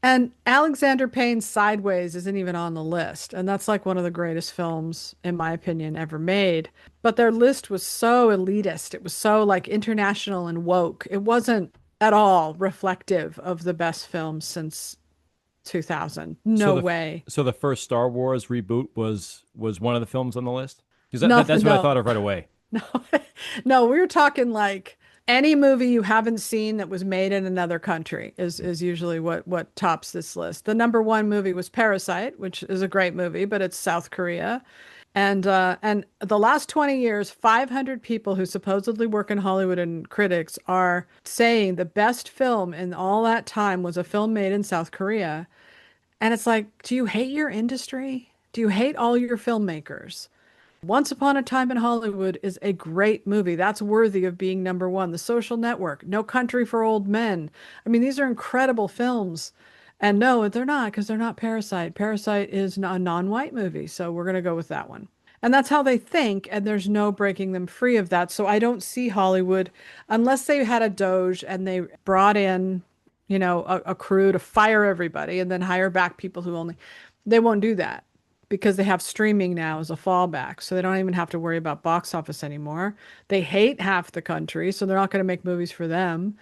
And Alexander Payne's Sideways isn't even on the list. And that's like one of the greatest films, in my opinion, ever made. But their list was so elitist. It was so like international and woke. It wasn't at all reflective of the best films since 2000. So No the way. so the first Star Wars reboot was one of the films on the list? Because Nothing, that's what I thought no, of right away. no, no, we were talking like any movie you haven't seen that was made in another country is usually what tops this list. The number one movie was Parasite, which is a great movie, but it's South Korea. And the last 20 years, 500 people who supposedly work in Hollywood and critics are saying the best film in all that time was a film made in South Korea. And it's like, do you hate your industry? Do you hate all your filmmakers? Once Upon a Time in Hollywood is a great movie. That's worthy of being number one. The Social Network, No Country for Old Men. I mean, these are incredible films. And no, they're not because they're not Parasite. Parasite is a non-white movie, so we're going to go with that one. And that's how they think, and there's no breaking them free of that. So I don't see Hollywood unless they had a Doge and they brought in, a crew to fire everybody and then hire back people who only, they won't do that because they have streaming now as a fallback. So they don't even have to worry about box office anymore. They hate half the country, so they're not going to make movies for them.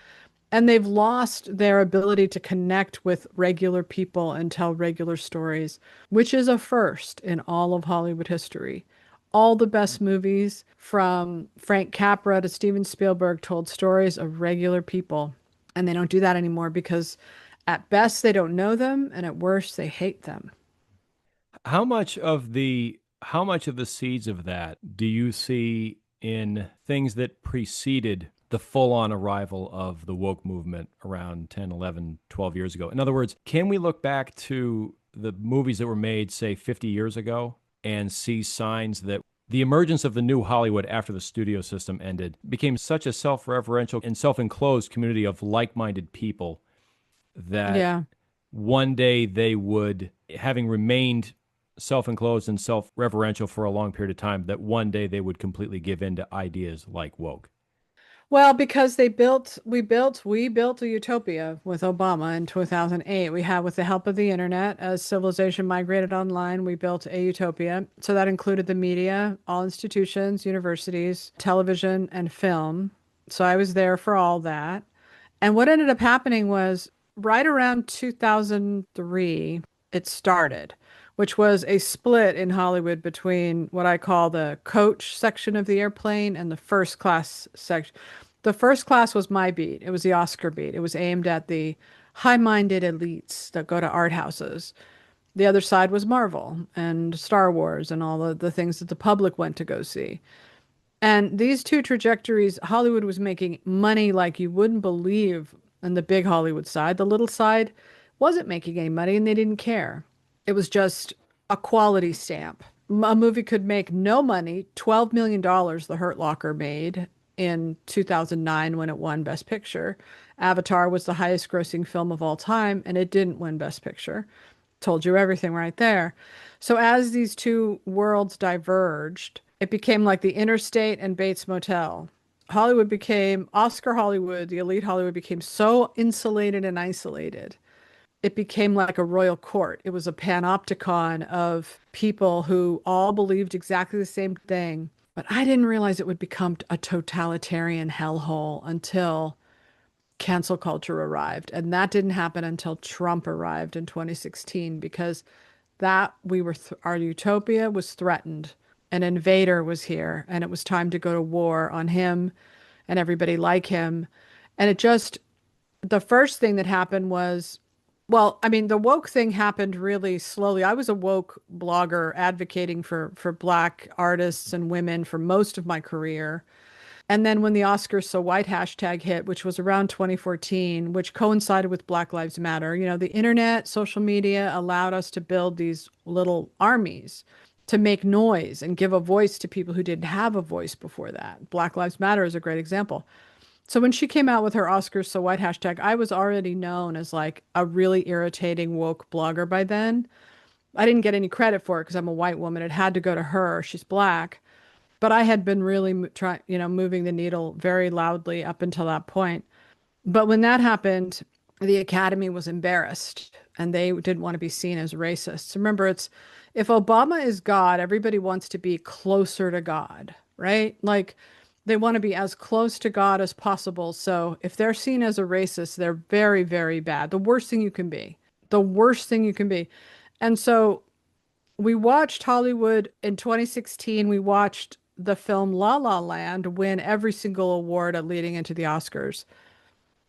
And they've lost their ability to connect with regular people and tell regular stories, which is a first in all of Hollywood history. All the best movies from Frank Capra to Steven Spielberg told stories of regular people. And they don't do that anymore because at best they don't know them and at worst they hate them. How much of the seeds of that do you see in things that preceded the full-on arrival of the woke movement around 10, 11, 12 years ago? In other words, can we look back to the movies that were made, say, 50 years ago and see signs that the emergence of the new Hollywood after the studio system ended became such a self-referential and self-enclosed community of like-minded people that Yeah. one day they would, having remained self-enclosed and self-referential for a long period of time, that one day they would completely give in to ideas like woke. Well, because we built a utopia with Obama in 2008. We had, with the help of the internet, as civilization migrated online, we built a utopia. So that included the media, all institutions, universities, television, and film. So I was there for all that. And what ended up happening was right around 2003, it started, which was a split in Hollywood between what I call the coach section of the airplane and the first class section. The first class was my beat. It was the Oscar beat. It was aimed at the high-minded elites that go to art houses. The other side was Marvel and Star Wars and all the things that the public went to go see. And these two trajectories, Hollywood was making money like you wouldn't believe on the big Hollywood side. The little side wasn't making any money and they didn't care. It was just a quality stamp. A movie could make no money. $12 million The Hurt Locker made in 2009 when it won Best Picture. Avatar was the highest grossing film of all time and it didn't win Best Picture. Told you everything right there. So as these two worlds diverged, it became like the Interstate and Bates Motel. Hollywood became Oscar Hollywood, the elite Hollywood became so insulated and isolated. It became like a royal court. It was a panopticon of people who all believed exactly the same thing. But I didn't realize it would become a totalitarian hellhole until cancel culture arrived. And that didn't happen until Trump arrived in 2016 because that our utopia was threatened. An invader was here and it was time to go to war on him and everybody like him. And the first thing that happened was, well, I mean, the woke thing happened really slowly. I was a woke blogger advocating for Black artists and women for most of my career. And then when the Oscars So White hashtag hit, which was around 2014, which coincided with Black Lives Matter, the internet, social media allowed us to build these little armies to make noise and give a voice to people who didn't have a voice before that. Black Lives Matter is a great example. So when she came out with her Oscars So White hashtag, I was already known as like a really irritating woke blogger by then. I didn't get any credit for it because I'm a white woman. It had to go to her. She's black. But I had been really trying, moving the needle very loudly up until that point. But when that happened, the Academy was embarrassed and they didn't want to be seen as racists. Remember, it's if Obama is God, everybody wants to be closer to God, right? Like They want to be as close to God as possible. So if they're seen as a racist, they're very, very bad. The worst thing you can be. The worst thing you can be. And so we watched Hollywood in 2016. We watched the film La La Land win every single award leading into the Oscars.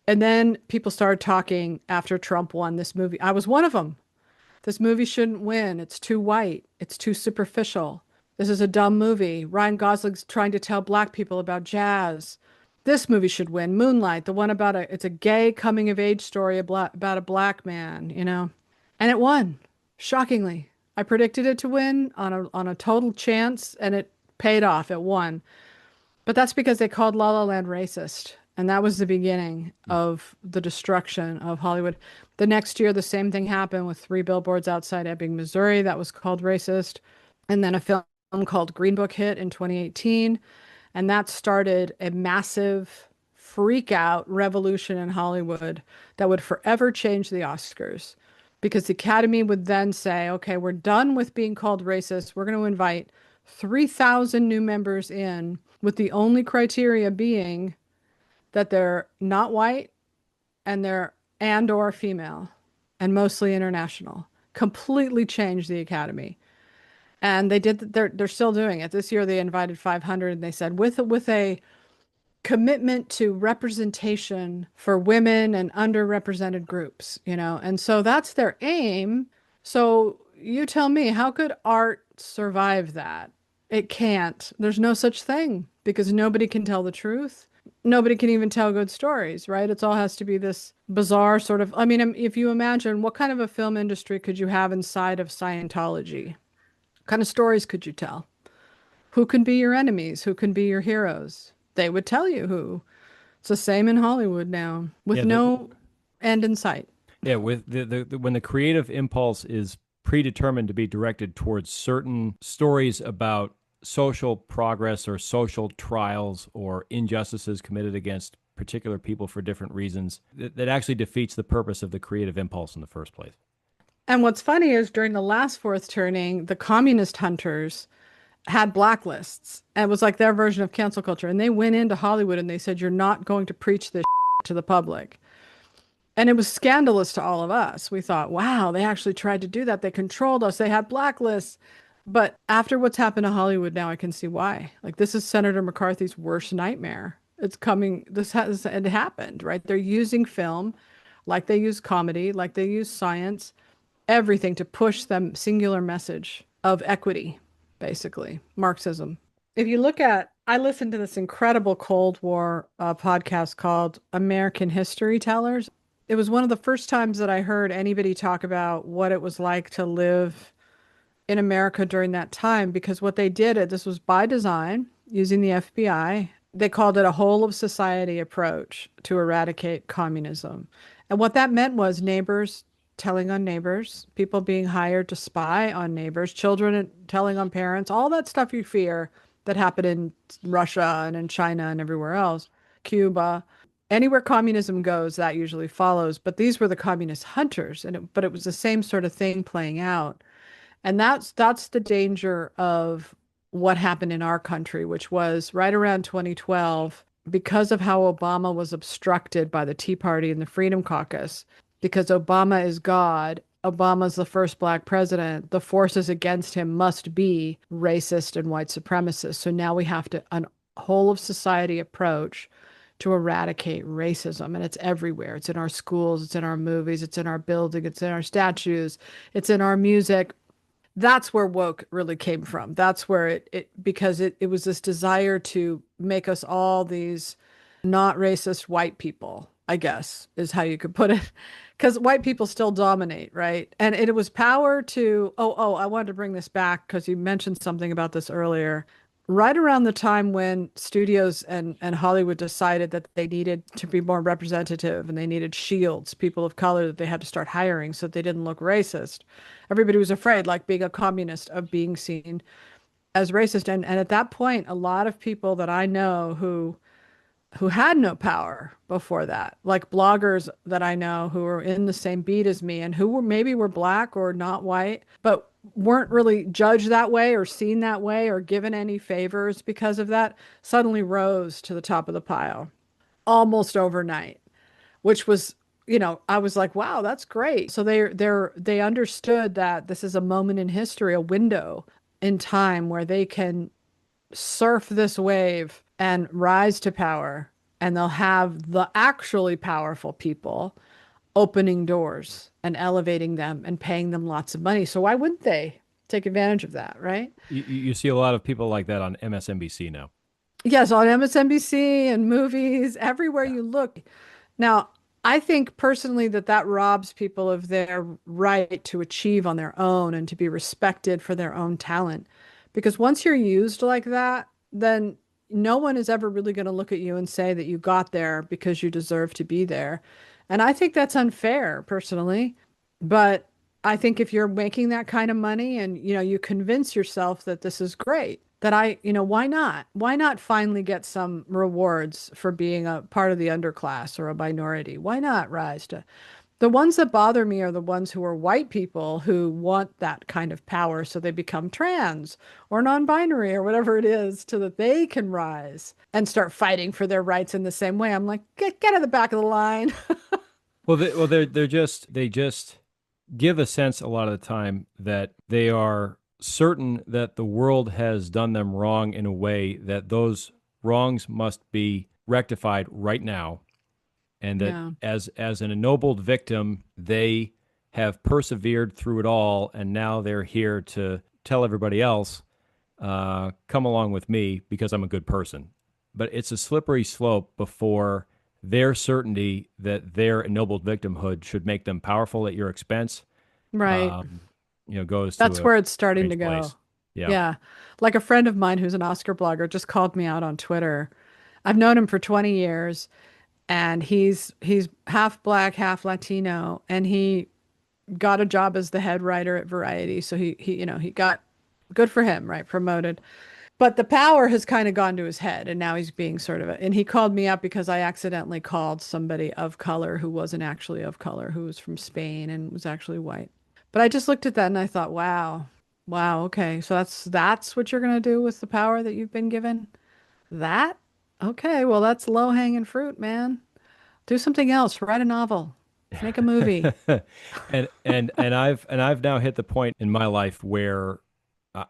And then people started talking after Trump won this movie. I was one of them. This movie shouldn't win. It's too white. It's too superficial. This is a dumb movie. Ryan Gosling's trying to tell black people about jazz. This movie should win. Moonlight, the one about it's a gay coming of age story about a black man, you know. And it won. Shockingly. I predicted it to win on a total chance and it paid off. It won. But that's because they called La La Land racist. And that was the beginning of the destruction of Hollywood. The next year, the same thing happened with Three Billboards Outside Ebbing, Missouri. That was called racist. And then a film called Green Book hit in 2018. And that started a massive freak out revolution in Hollywood that would forever change the Oscars. Because the Academy would then say, okay, we're done with being called racist. We're going to invite 3,000 new members in, with the only criteria being that they're not white and they're and or female and mostly international. Completely changed the Academy. And they did they're still doing it. This year they invited 500 and they said with a commitment to representation for women and underrepresented groups, you know. And so that's their aim. So you tell me, how could art survive that? It can't. There's no such thing because nobody can tell the truth. Nobody can even tell good stories, right? It all has to be this bizarre sort of, I mean, if you imagine what kind of a film industry could you have inside of Scientology? What kind of stories could you tell? Who can be your enemies? Who can be your heroes? They would tell you who. It's the same in Hollywood now, with Yeah, no end in sight. yeah. With when the creative impulse is predetermined to be directed towards certain stories about social progress or social trials or injustices committed against particular people for different reasons, that actually defeats the purpose of the creative impulse in the first place. And what's funny is during the last fourth turning, the communist hunters had blacklists. And it was like their version of cancel culture. And they went into Hollywood and they said, you're not going to preach this to the public. And it was scandalous to all of us. We thought, wow, they actually tried to do that. They controlled us. They had blacklists. But after what's happened to Hollywood now, I can see why. Like, this is Senator McCarthy's worst nightmare. It's coming, it happened, right? They're using film like they use comedy, like they use science, everything to push them singular message of equity, basically, Marxism. If you look at, I listened to this incredible Cold War podcast called American History Tellers. It was one of the first times that I heard anybody talk about what it was like to live in America during that time, because what they did, this was by design using the FBI. They called it a whole of society approach to eradicate communism. And what that meant was neighbors telling on neighbors, people being hired to spy on neighbors, children telling on parents, all that stuff you fear that happened in Russia and in China and everywhere else, Cuba. Anywhere communism goes, that usually follows. But these were the communist hunters, but it was the same sort of thing playing out. And that's the danger of what happened in our country, which was right around 2012, because of how Obama was obstructed by the Tea Party and the Freedom Caucus, because Obama is God. Obama's the first black president. The forces against him must be racist and white supremacist. So now we have to, a whole of society approach to eradicate racism. And it's everywhere. It's in our schools, it's in our movies, it's in our building, it's in our statues, it's in our music. That's where woke really came from. That's where because it was this desire to make us all these not racist white people, I guess, is how you could put it. Because white people still dominate, right? And it was power to, I wanted to bring this back because you mentioned something about this earlier. Right around the time when studios and Hollywood decided that they needed to be more representative and they needed shields, people of color that they had to start hiring so that they didn't look racist. Everybody was afraid, like being a communist, of being seen as racist. And at that point, a lot of people that I know who had no power before that, like bloggers that I know who were in the same beat as me and who were maybe were black or not white, but weren't really judged that way or seen that way or given any favors because of that suddenly rose to the top of the pile almost overnight, which was, I was like, wow, that's great. So they understood that this is a moment in history, a window in time where they can surf this wave and rise to power, and they'll have the actually powerful people opening doors and elevating them and paying them lots of money. So why wouldn't they take advantage of that, right? You see a lot of people like that on MSNBC now. Yes, on MSNBC and movies, everywhere Yeah. you look. Now, I think personally that that robs people of their right to achieve on their own and to be respected for their own talent. Because once you're used like that, then no one is ever really going to look at you and say that you got there because you deserve to be there. And I think that's unfair personally. But I think if you're making that kind of money and you convince yourself that this is great, that why not? Why not finally get some rewards for being a part of the underclass or a minority? Why not rise to the ones that bother me are the ones who are white people who want that kind of power so they become trans or non-binary or whatever it is so that they can rise and start fighting for their rights in the same way. I'm like, get to the back of the line. They just give a sense a lot of the time that they are certain that the world has done them wrong in a way that those wrongs must be rectified right now, and that Yeah. as an ennobled victim, they have persevered through it all, and now they're here to tell everybody else, come along with me because I'm a good person. But it's a slippery slope before their certainty that their ennobled victimhood should make them powerful at your expense, Right. um, goes That's to a where it's starting to strange go. place. Yeah. Yeah. Like a friend of mine who's an Oscar blogger just called me out on Twitter. I've known him for 20 years and he's half black, half Latino, and he got a job as the head writer at Variety. So he got good for him, right? Promoted. But the power has kind of gone to his head and now he's being sort of and he called me up because I accidentally called somebody of color who wasn't actually of color, who was from Spain and was actually white. But I just looked at that and I thought, wow, wow, okay. So that's what you're gonna do with the power that you've been given? That? Okay, well that's low-hanging fruit, man. Do something else. Write a novel. Make a movie. And I've now hit the point in my life where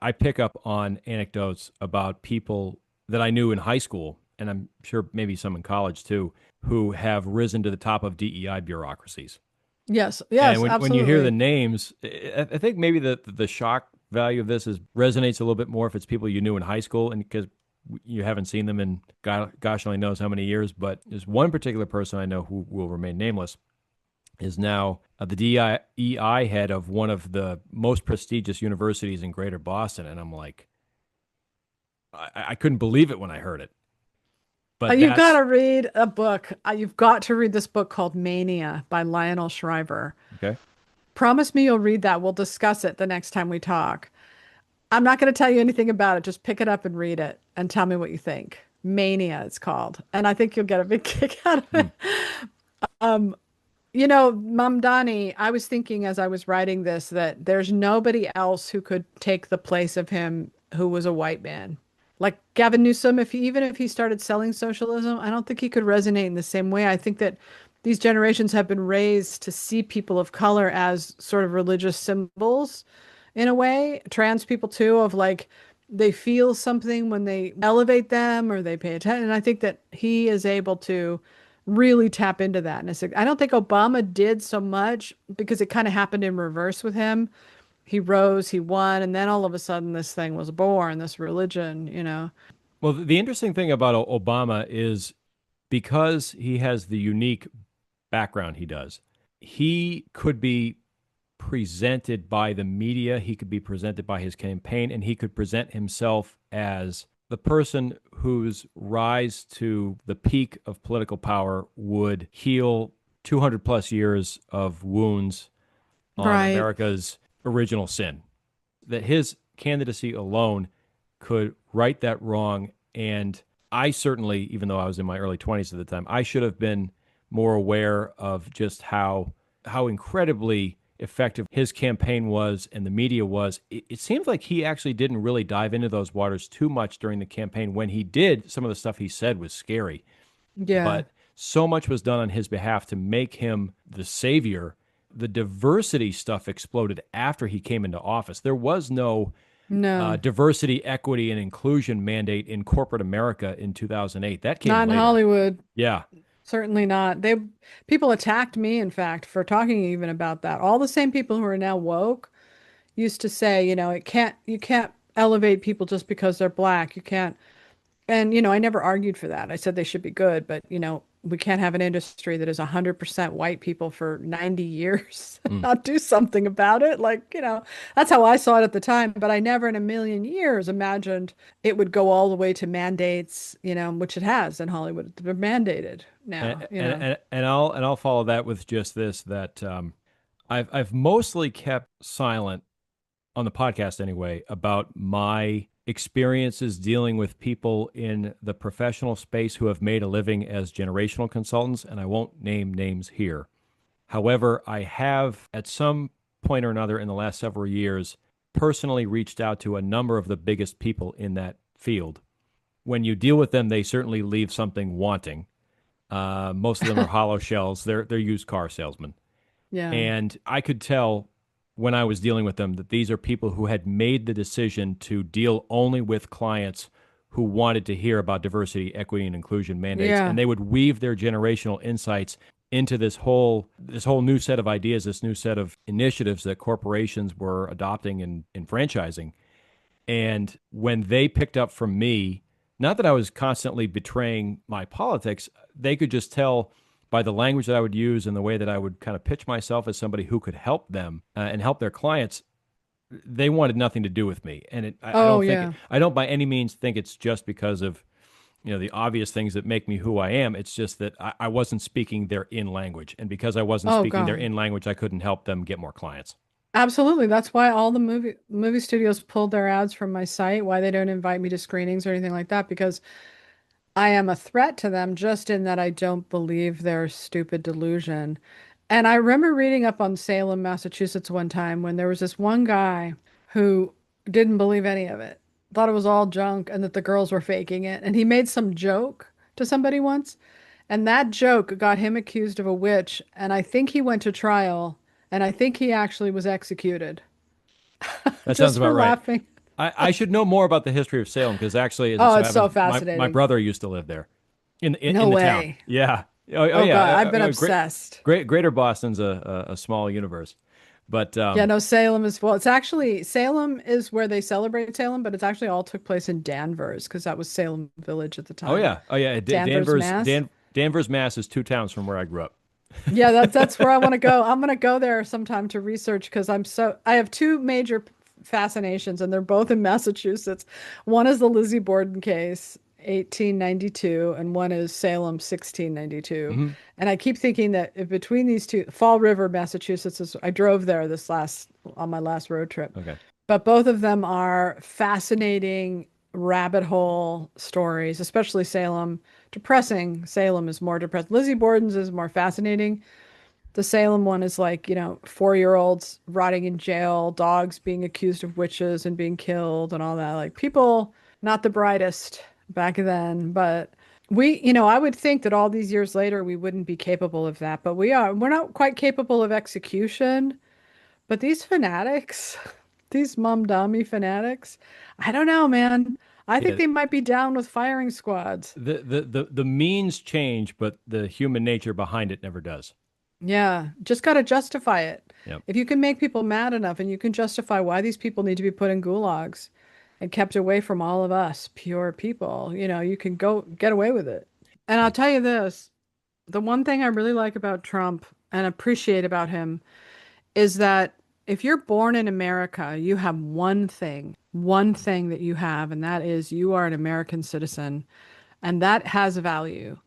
I pick up on anecdotes about people that I knew in high school, and I'm sure maybe some in college too, who have risen to the top of DEI bureaucracies. Yes, And yes, when you hear the absolutely. names, I think maybe the shock value of this is resonates a little bit more if it's people you knew in high school, and because you haven't seen them in gosh only knows how many years. But there's one particular person I know who will remain nameless is now the DEI head of one of the most prestigious universities in Greater Boston, and I'm like, I couldn't believe it when I heard it. But You've got that's to read a book. You've got to read this book called Mania by Lionel Shriver. okay. Promise me you'll read that. We'll discuss it the next time we talk. I'm not going to tell you anything about it. Just pick it up and read it and tell me what you think. Mania, it's called. And I think you'll get a big kick out of it. Hmm. Mamdani, I was thinking as I was writing this that there's nobody else who could take the place of him who was a white man. Like Gavin Newsom, even if he started selling socialism, I don't think he could resonate in the same way. I think that these generations have been raised to see people of color as sort of religious symbols in a way. Trans people too, of like they feel something when they elevate them or they pay attention. And I think that he is able to really tap into that. And I don't think Obama did so much because it kind of happened in reverse with him. He rose, he won, and then all of a sudden this thing was born, this religion. Well, the interesting thing about Obama is because he has the unique background he does, he could be presented by the media, he could be presented by his campaign, and he could present himself as the person whose rise to the peak of political power would heal 200 plus years of wounds on Right. America's original sin. That his candidacy alone could right that wrong. And I certainly, even though I was in my early 20s at the time, I should have been more aware of just how incredibly effective his campaign was and the media was, it seems like he actually didn't really dive into those waters too much during the campaign. When he did, some of the stuff he said was scary, Yeah. but so much was done on his behalf to make him the savior. The diversity stuff exploded after he came into office. There was no No, diversity, equity, and inclusion mandate in corporate America in 2008. That came not in later. Hollywood. Yeah. Certainly not. People attacked me, in fact, for talking even about that. All the same people who are now woke used to say, you can't elevate people just because they're black. You can't. And, I never argued for that. I said they should be good, but, we can't have an industry that is 100% white people for 90 years and Mm. not do something about it. Like, that's how I saw it at the time. But I never in a million years imagined it would go all the way to mandates, which it has in Hollywood. They're mandated now, And I'll follow that with just this, that I've mostly kept silent on the podcast anyway about my experiences dealing with people in the professional space who have made a living as generational consultants, and I won't name names here. However, I have at some point or another in the last several years personally reached out to a number of the biggest people in that field. When you deal with them, they certainly leave something wanting. Most of them are hollow shells. They're used car salesmen. yeah. And I could tell when I was dealing with them that these are people who had made the decision to deal only with clients who wanted to hear about diversity, equity, and inclusion mandates, and Yeah. they would weave their generational insights into this whole new set of ideas, this new set of initiatives that corporations were adopting and franchising. And when they picked up from me, not that I was constantly betraying my politics, they could just tell by the language that I would use and the way that I would kind of pitch myself as somebody who could help them and help their clients. They wanted nothing to do with me, and I Oh, don't think yeah. I don't by any means think it's just because of the obvious things that make me who I am. It's just that I wasn't speaking their in language, and because I wasn't Oh, speaking their God. in language, I couldn't help them get more clients. Absolutely. That's why all the movie studios pulled their ads from my site, why they don't invite me to screenings or anything like that, because I am a threat to them just in that I don't believe their stupid delusion. And I remember reading up on Salem, Massachusetts one time when there was this one guy who didn't believe any of it, thought it was all junk and that the girls were faking it. And he made some joke to somebody once, and that joke got him accused of a witch. And I think he went to trial, and I think he actually was executed That sounds just about for right. laughing. I should know more about the history of Salem because actually, as it Oh, so it's so happens, my fascinating. brother used to live there No in the town. way. Yeah. Oh Oh yeah. God, I've been Great. obsessed. Greater Boston's a small universe, but Yeah, no, Salem as well. It's actually Salem is where they celebrate Salem, but it's actually all took place in Danvers because that was Salem Village at the time. oh yeah. Danvers, Mass. Danvers, Mass is 2 towns from where I grew up. Yeah, that's where I want to go. I'm gonna go there sometime to research because I have two major fascinations and they're both in Massachusetts. One is the Lizzie Borden case, 1892, and one is Salem, 1692. Hmm. And I keep thinking that if between these two, Fall River, Massachusetts I drove there on my last road trip. Okay. But both of them are fascinating rabbit hole stories, especially Salem. Depressing. Salem is more depressed. Lizzie Borden's is more fascinating. The Salem one is like, 4-year-olds rotting in jail, dogs being accused of witches and being killed and all that. Like people, not the brightest back then, but I would think that all these years later we wouldn't be capable of that, but we are. We're not quite capable of execution. But these fanatics, these Mamdani fanatics, I don't know, man. I think Yeah. they might be down with firing squads. The means change, but the human nature behind it never does. Yeah, just got to justify it. Yep. If you can make people mad enough and you can justify why these people need to be put in gulags and kept away from all of us pure people, you can go get away with it. And I'll tell you this, the one thing I really like about Trump and appreciate about him is that if you're born in America, you have one thing that you have, and that is you are an American citizen, and that has value.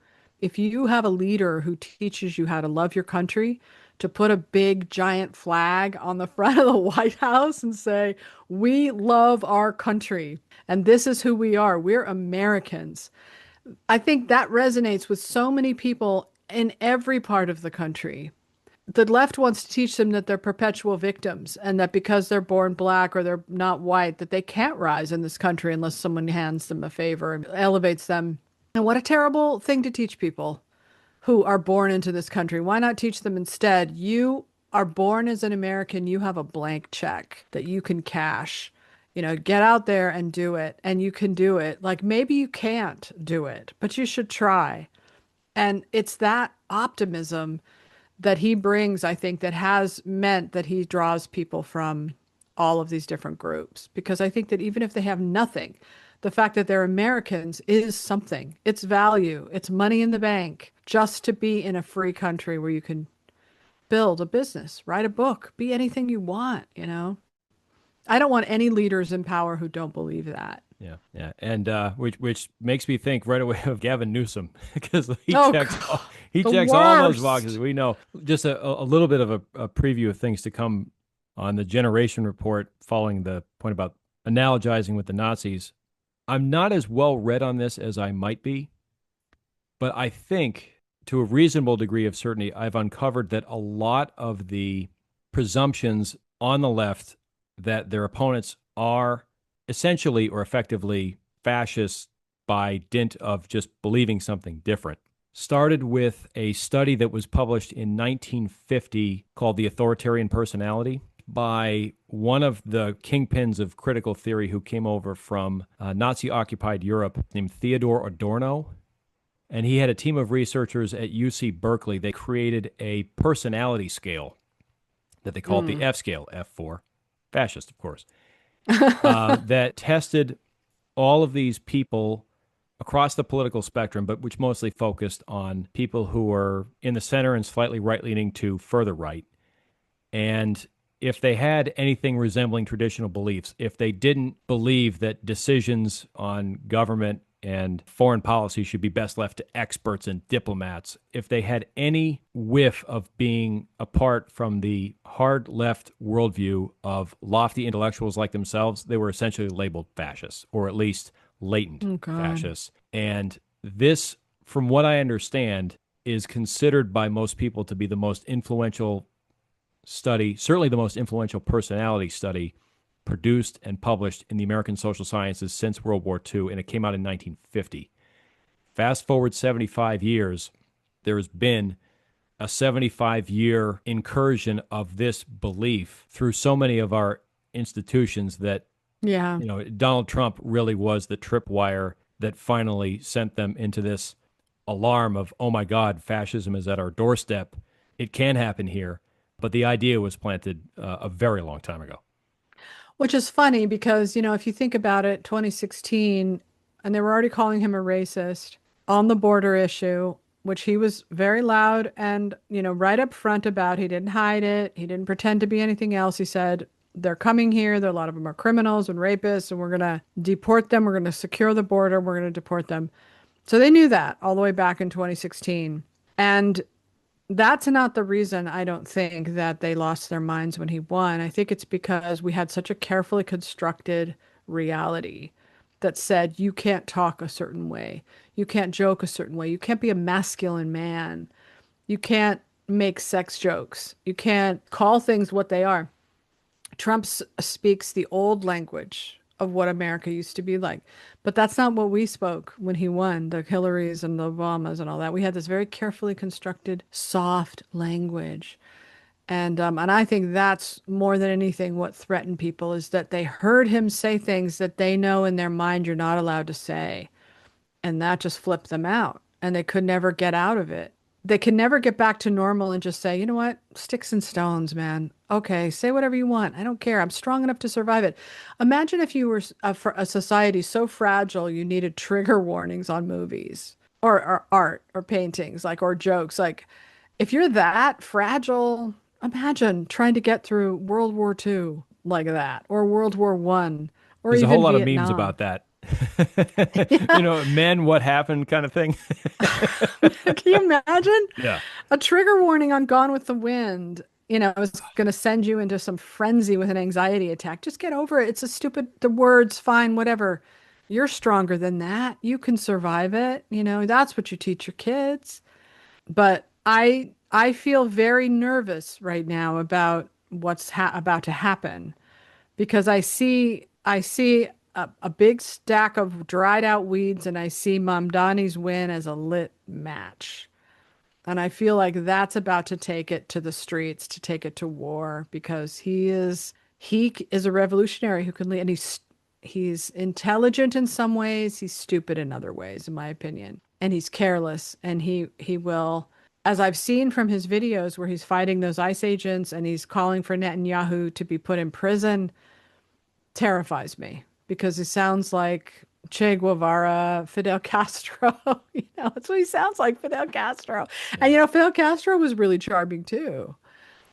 If you have a leader who teaches you how to love your country, to put a big giant flag on the front of the White House and say, "We love our country, and this is who we are. We're Americans." I think that resonates with so many people in every part of the country the left wants to teach them that they're perpetual victims and that because they're born black or they're not white, that they can't rise in this country unless someone hands them a favor and elevates them. And what a terrible thing to teach people who are born into this country. Why not teach them instead? You are born as an American, you have a blank check that you can cash. Get out there and do it, and you can do it. Like maybe you can't do it, but you should try. And it's that optimism that he brings, I think, that has meant that he draws people from all of these different groups. Because I think that even if they have nothing, the fact that they're Americans is something. It's value, it's money in the bank just to be in a free country where you can build a business, write a book, be anything you want. I don't want any leaders in power who don't believe that. Yeah, yeah, and which makes me think right away of Gavin Newsom because Oh, God, he the checks all those worst. boxes. We know just a little bit of a preview of things to come on the Generation Report following the point about analogizing with the Nazis. I'm not as well read on this as I might be, but I think to a reasonable degree of certainty, I've uncovered that a lot of the presumptions on the left that their opponents are essentially or effectively fascists by dint of just believing something different started with a study that was published in 1950 called The Authoritarian Personality by one of the kingpins of critical theory who came over from Nazi occupied Europe named Theodore Adorno. And he had a team of researchers at UC Berkeley. They created a personality scale that they called the Mm. F scale, F for fascist, of course, that tested all of these people across the political spectrum, but which mostly focused on people who were in the center and slightly right leaning to further right. And if they had anything resembling traditional beliefs, if they didn't believe that decisions on government and foreign policy should be best left to experts and diplomats, if they had any whiff of being apart from the hard left worldview of lofty intellectuals like themselves, they were essentially labeled fascists, or at least latent Oh, God. fascists. And this, from what I understand, is considered by most people to be the most influential study, certainly the most influential personality study produced and published in the American social sciences since World War II, and it came out in 1950. Fast forward 75 years, there has been a 75-year incursion of this belief through so many of our institutions that, Yeah. Donald Trump really was the tripwire that finally sent them into this alarm of, oh my God, fascism is at our doorstep. It can happen here. But the idea was planted a very long time ago. Which is funny because, if you think about it, 2016, and they were already calling him a racist on the border issue, which he was very loud and, right up front about. He didn't hide it. He didn't pretend to be anything else. He said, they're coming here. A lot of them are criminals and rapists, and we're going to deport them. We're going to secure the border. We're going to deport them. So they knew that all the way back in 2016. And that's not the reason I don't think that they lost their minds when he won. I think it's because we had such a carefully constructed reality that said you can't talk a certain way. You can't joke a certain way. You can't be a masculine man. You can't make sex jokes. You can't call things what they are. Trump speaks the old language of what America used to be like. But that's not what we spoke when he won, the Hillarys and the Obamas and all that. We had this very carefully constructed, soft language. And I think that's more than anything what threatened people is that they heard him say things that they know in their mind you're not allowed to say. And that just flipped them out. And they could never get out of it. They can never get back to normal and just say, you know what? Sticks and stones, man. Okay, say whatever you want. I don't care. I'm strong enough to survive it. Imagine if you were for a society so fragile you needed trigger warnings on movies or art or paintings, like, or jokes. Like, if you're that fragile, imagine trying to get through World War II like that, or World War One, or There's a whole even lot of memes Vietnam. about that. Men, what happened kind of thing. Can you imagine? Yeah. A trigger warning on Gone with the Wind, is going to send you into some frenzy with an anxiety attack. Just get over it. It's a stupid, the words, fine, whatever. You're stronger than that. You can survive it. That's what you teach your kids. But I feel very nervous right now about what's about to happen because I see a big stack of dried out weeds and I see Mamdani's win as a lit match. And I feel like that's about to take it to the streets, to take it to war, because he is a revolutionary who can lead, and he's intelligent in some ways, he's stupid in other ways, in my opinion. And he's careless, and he will, as I've seen from his videos where he's fighting those ICE agents and he's calling for Netanyahu to be put in prison, terrifies me because he sounds like Che Guevara, Fidel Castro. That's what he sounds like, Fidel Castro. And Yeah. Fidel Castro was really charming too.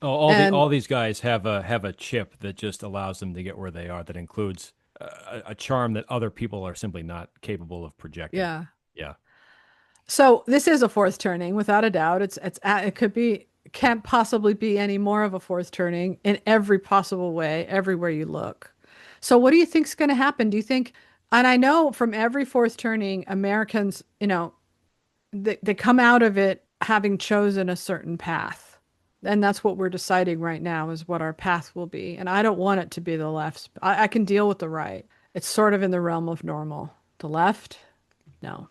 Oh, And all these guys have a chip that just allows them to get where they are. That includes a charm that other people are simply not capable of projecting. yeah. Yeah. So this is a fourth turning, without a doubt. It could be, can't possibly be any more of a fourth turning in every possible way, everywhere you look. So what do you think's going to happen? Do you think, and I know from every fourth turning, Americans, they come out of it having chosen a certain path. And that's what we're deciding right now is what our path will be. And I don't want it to be the left. I can deal with the right. It's sort of in the realm of normal. The left, no.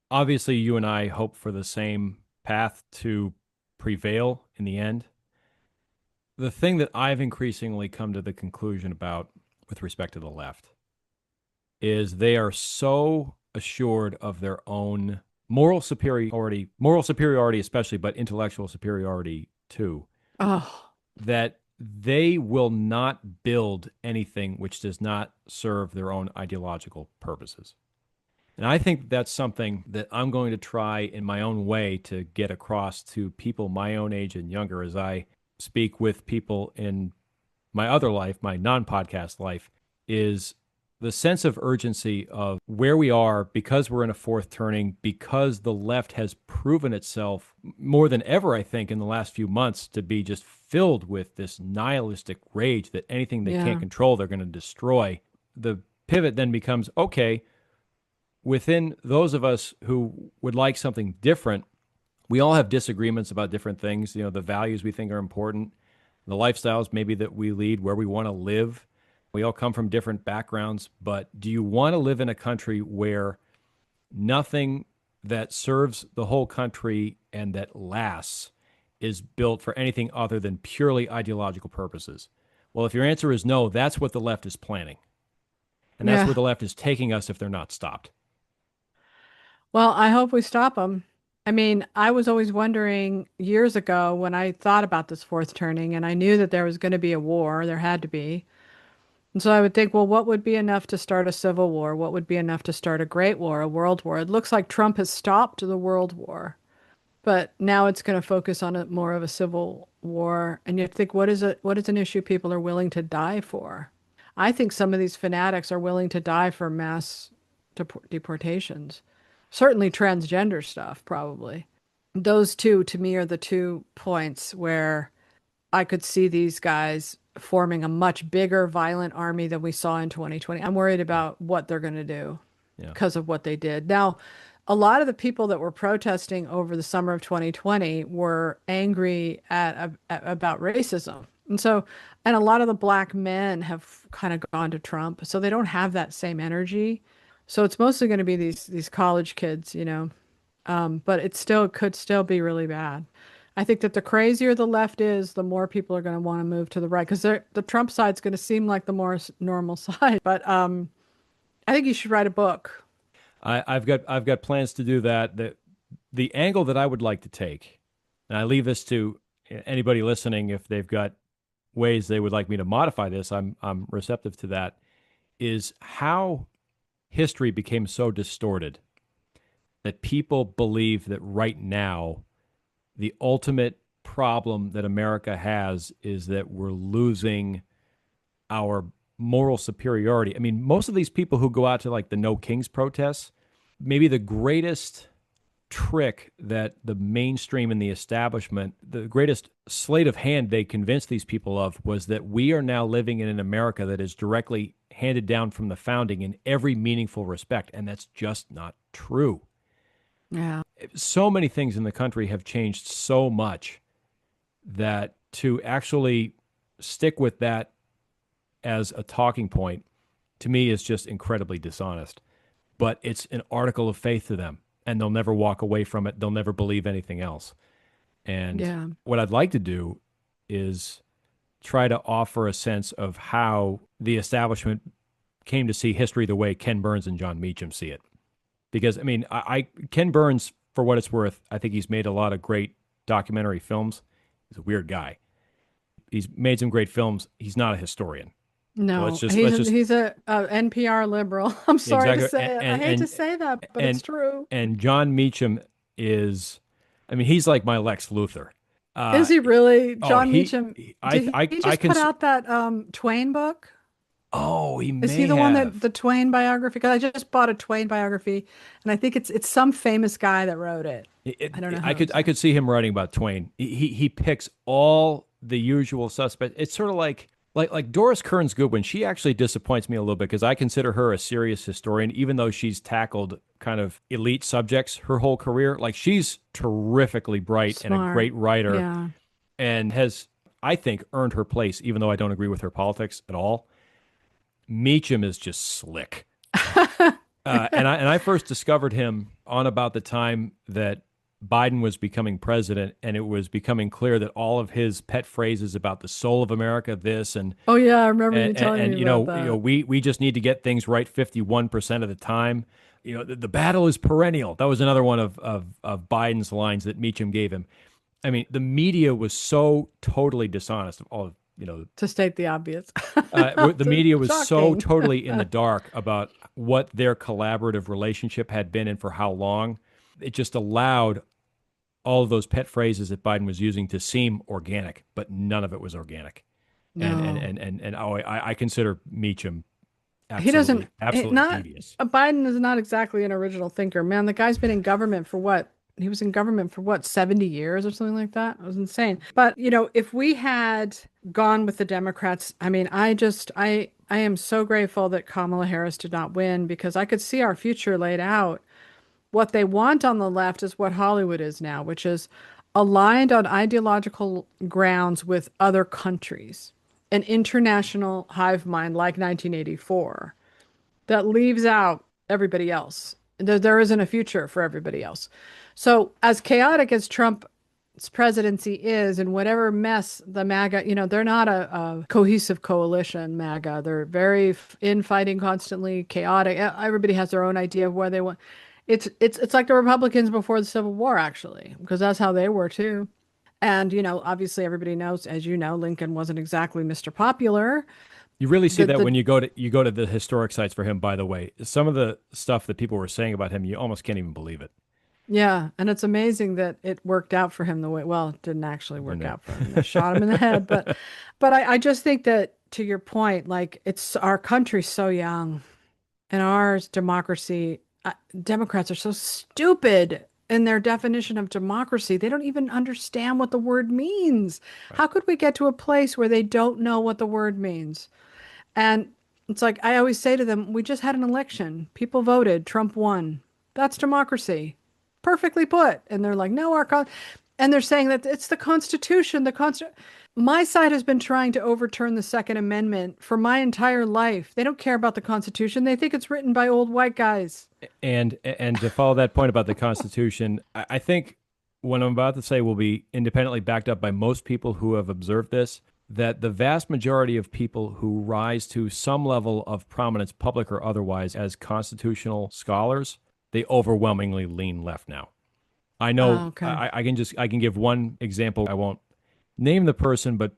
Obviously, you and I hope for the same path to prevail in the end. The thing that I've increasingly come to the conclusion about with respect to the left is they are so assured of their own moral superiority especially, but intellectual superiority too, Oh, that they will not build anything which does not serve their own ideological purposes. And I think that's something that I'm going to try in my own way to get across to people my own age and younger as I speak with people in my other life, my non podcast life, is the sense of urgency of where we are because we're in a fourth turning, because the left has proven itself more than ever, I think, in the last few months to be just filled with this nihilistic rage that anything they can't yeah. control, they're going to destroy. The pivot then becomes okay, within those of us who would like something different, we all have disagreements about different things, the values we think are important, the lifestyles maybe that we lead, where we want to live. We all come from different backgrounds, but do you want to live in a country where nothing that serves the whole country and that lasts is built for anything other than purely ideological purposes? Well, if your answer is no, that's what the left is planning. And that's where Yeah. the left is taking us if they're not stopped. Well, I hope we stop them. I mean, I was always wondering years ago when I thought about this fourth turning and I knew that there was going to be a war, there had to be. And so I would think, well, what would be enough to start a civil war? What would be enough to start a great war, a world war? It looks like Trump has stopped the world war, but now it's going to focus on more of a civil war. And you think, what is an issue people are willing to die for? I think some of these fanatics are willing to die for mass deportations. Certainly transgender stuff, probably. Those two, to me, are the 2 points where I could see these guys forming a much bigger, violent army than we saw in 2020. I'm worried Yeah. about what they're going to do Yeah. because of what they did. Now, a lot of the people that were protesting over the summer of 2020 were angry about racism. And a lot of the black men have kind of gone to Trump, so they don't have that same energy. So it's mostly going to be these college kids. But it still could still be really bad. I think that the crazier the left is, the more people are going to want to move to the right because the Trump side's going to seem like the more normal side. But I think you should write a book. I've got plans to do that. The angle that I would like to take, and I leave this to anybody listening if they've got ways they would like me to modify this. I'm receptive to that. Is how history became so distorted that people believe that right now the ultimate problem that America has is that we're losing our moral superiority. I mean, most of these people who go out to like the No Kings protests, maybe the greatest trick that the mainstream and the establishment, the greatest sleight of hand they convinced these people of was that we are now living in an America that is directly handed down from the founding in every meaningful respect. And that's just not true. Yeah. So many things in the country have changed so much that to actually stick with that as a talking point to me is just incredibly dishonest. But it's an article of faith to them, and they'll never walk away from it. They'll never believe anything else. And Yeah. what I'd like to do is try to offer a sense of how the establishment came to see history the way Ken Burns and John Meacham see it. Because I mean, Ken Burns, for what it's worth, I think he's made a lot of great documentary films. He's a weird guy. He's made some great films. He's not a historian. Let's No, just let's just he's a NPR liberal. I'm sorry to exactly say it. I hate to say that, but it's and true. and John Meacham is, I mean, he's like my Lex Luthor. Is Uh, he really? oh, John Meacham, did he I just can. put out that Twain book? Oh, he Is he may the one that have. the Twain biography? Because I just bought a Twain biography, and I think it's some famous guy that wrote it. I don't know who. I So. could see him writing about Twain. He picks all the usual suspects. It's sort of like Doris Kearns Goodwin. She actually disappoints me a little bit because I consider her a serious historian, even though she's tackled kind of elite subjects her whole career. Like she's terrifically bright and a Smart. great writer, Yeah. and has, I think, earned her place, even though I don't agree with her politics at all. Meacham is just slick. And I first discovered him on about the time that Biden was becoming president, and it was becoming clear that all of his pet phrases about the soul of America, this Oh yeah, I remember you telling me and about that. we just need to get things right 51% of the time. The battle is perennial. That was another one of Biden's lines that Meacham gave him. I mean, the media was so totally dishonest. All To state the obvious. the media was so Shocking. totally in the dark about what their collaborative relationship had been and for how long. It just allowed all of those pet phrases that Biden was using to seem organic, but none of it was organic. No. I consider Meacham He doesn't, absolutely not, devious. Biden is not exactly an original thinker. Man, the guy's been in government for what? He was in government for what, 70 years or something like that? It was insane. But, if we had gone with the Democrats, I mean, I am so grateful that Kamala Harris did not win because I could see our future laid out. What they want on the left is what Hollywood is now, which is aligned on ideological grounds with other countries, an international hive mind like 1984 that leaves out everybody else. There isn't a future for everybody else. So, as chaotic as Trump's presidency is, and whatever mess the MAGA, they're not a cohesive coalition, MAGA. They're very infighting constantly, chaotic. Everybody has their own idea of where they want. It's like the Republicans before the Civil War, actually, because that's how they were too. And, obviously everybody knows, as you know, Lincoln wasn't exactly Mr. Popular. You really see that The when you go to the historic sites for him. By the way, some of the stuff that people were saying about him, you almost can't even believe it. Yeah, and it's amazing that it worked out for him the way, well, it didn't actually And work out for him. They shot him in the head, but I just think that to your point, like it's our country's so young and ours democracy, Democrats are so stupid in their definition of democracy. They don't even understand what the word means. right. How could we get to a place where they don't know what the word means? And it's like I always say to them, we just had an election. People voted, Trump won. That's democracy. Perfectly put. And they're like, no, and they're saying that it's the Constitution, My side has been trying to overturn the Second Amendment for my entire life. They don't care about the Constitution. They think it's written by old white guys. And to follow that point about the Constitution, I think what I'm about to say will be independently backed up by most people who have observed this. That the vast majority of people who rise to some level of prominence, public or otherwise, as constitutional scholars, they overwhelmingly lean left now. I know Oh, okay. I can give one example. I won't name the person, but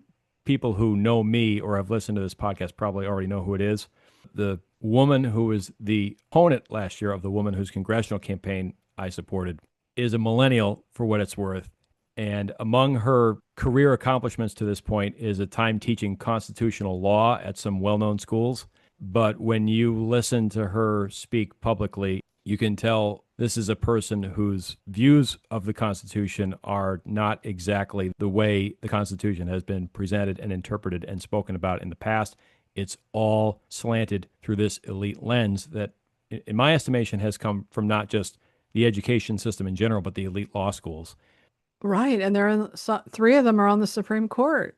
people who know me or have listened to this podcast probably already know who it is. The woman who was the opponent last year of the woman whose congressional campaign I supported is a millennial for what it's worth. And among her career accomplishments to this point is a time teaching constitutional law at some well known schools. But when you listen to her speak publicly, you can tell this is a person whose views of the Constitution are not exactly the way the Constitution has been presented and interpreted and spoken about in the past. It's all slanted through this elite lens that, in my estimation, has come from not just the education system in general, but the elite law schools. Right. And they're in, so, three of them are on the Supreme Court.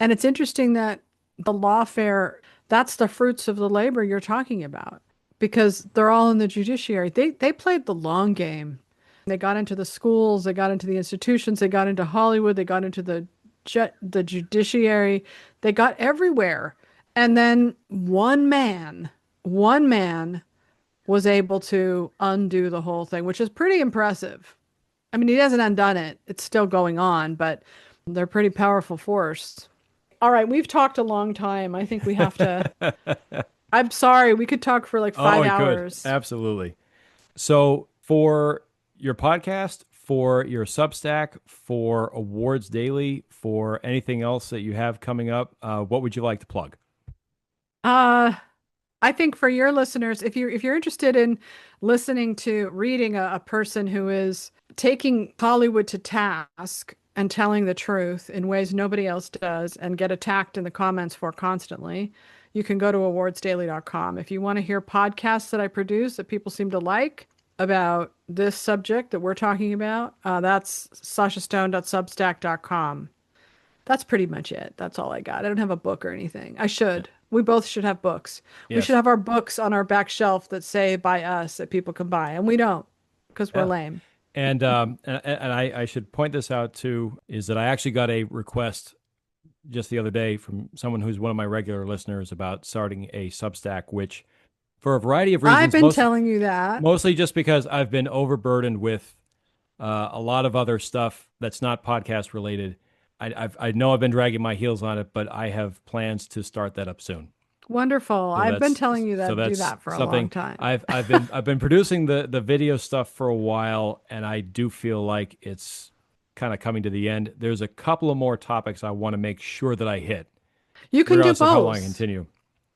And it's interesting that the lawfare, that's the fruits of the labor you're talking about because they're all in the judiciary. They played the long game. They got into the schools, they got into the institutions, they got into Hollywood, they got into the judiciary, they got everywhere. And then one man was able to undo the whole thing, which is pretty impressive. I mean, he hasn't undone it. It's still going on, but they're pretty powerful force. All right, we've talked a long time. I think we have to. I'm sorry, we could talk for like Oh, five we could. hours. Absolutely. So, for your podcast, for your Substack, for Awards Daily, for anything else that you have coming up, what would you like to plug? Uh, I think for your listeners, if you're interested in listening to reading a person who is taking Hollywood to task and telling the truth in ways nobody else does and get attacked in the comments for constantly, you can go to awardsdaily.com. If you want to hear podcasts that I produce that people seem to like about this subject that we're talking about, that's sashastone.substack.com. That's pretty much it. That's all I got. I don't have a book or anything. I should. We both should have books. We should Yes. have our books on our back shelf that say by us that people can buy, and we don't because we're Yeah. lame. And I should point this out too, is that I actually got a request just the other day from someone who's one of my regular listeners about starting a Substack, which for a variety of I've reasons, been telling you that. mostly just because I've been overburdened with a lot of other stuff that's not podcast related. I know I've been dragging my heels on it, but I have plans to start that up soon. Wonderful. So I've been that's telling you so that do that's that for a long something time. I've been producing the video stuff for a while, and I do feel like it's kind of coming to the end. There's a couple of more topics I want to make sure that I hit, You can do regardless of how long I both. continue.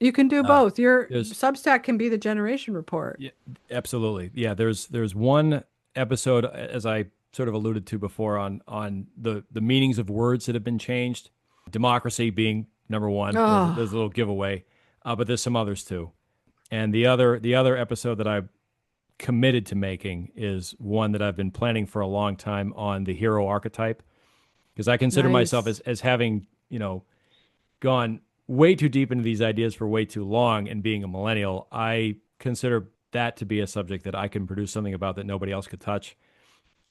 You can do Uh, both. Your there's Substack can be the generation report. Yeah, absolutely. Yeah, there's one episode, as I sort of alluded to before, on the meanings of words that have been changed. Democracy being number one. There's a Oh, little giveaway, but there's some others too. And the other episode that I committed to making is one that I've been planning for a long time on the hero archetype, because I consider myself nice. as having, gone way too deep into these ideas for way too long, and being a millennial, I consider that to be a subject that I can produce something about that nobody else could touch.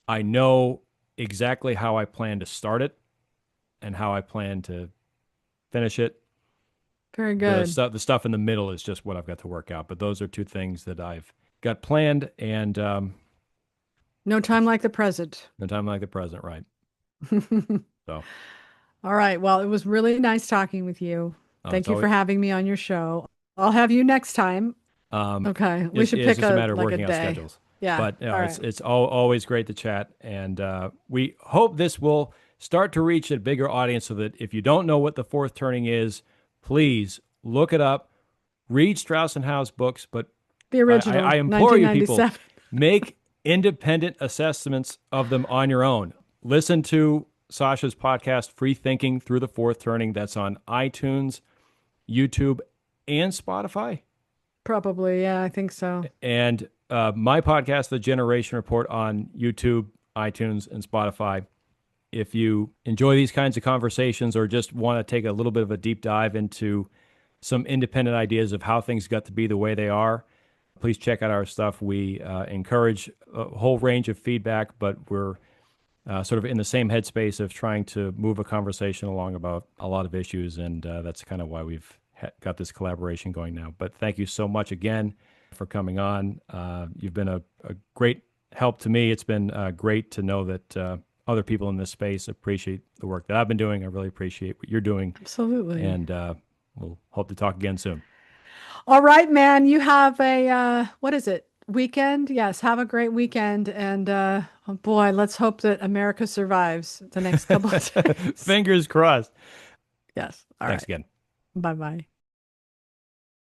I know exactly how I plan to start it and how I plan to finish it. Very The good. stuff the stuff in the middle is just what I've got to work out. But those are two things that I've got planned, and No time like the present. no time like the present, right? So All right. Well, it was really nice talking with you. it's Thank you for always having me on your show. I'll have you next time. um, Okay. We should it's pick just a a matter of like a working out day. schedules. Yeah. But All right. it's always great to chat, and we hope this will start to reach a bigger audience, so that if you don't know what the fourth turning is, please look it up, read Strauss and Howe's books. But The I original, implore you, people, 1997. make independent assessments of them on your own. Listen to Sasha's podcast, Free Thinking Through the Fourth Turning. That's on iTunes, YouTube, and Spotify. Probably. Yeah, I think so. And my podcast, The Generation Report, on YouTube, iTunes, and Spotify. If you enjoy these kinds of conversations, or just want to take a little bit of a deep dive into some independent ideas of how things got to be the way they are, please check out our stuff. We encourage a whole range of feedback, but we're sort of in the same headspace of trying to move a conversation along about a lot of issues, and that's kind of why we've got this collaboration going now. But thank you so much again for coming on. You've been a great help to me. It's been great to know that other people in this space appreciate the work that I've been doing. I really appreciate what you're doing, Absolutely. and we'll hope to talk again soon. All right, man. You have a what is it? Weekend? Yes, have a great weekend. And oh boy, let's hope that America survives the next couple of days. Fingers crossed. Yes. All Thanks right. again. Bye-bye.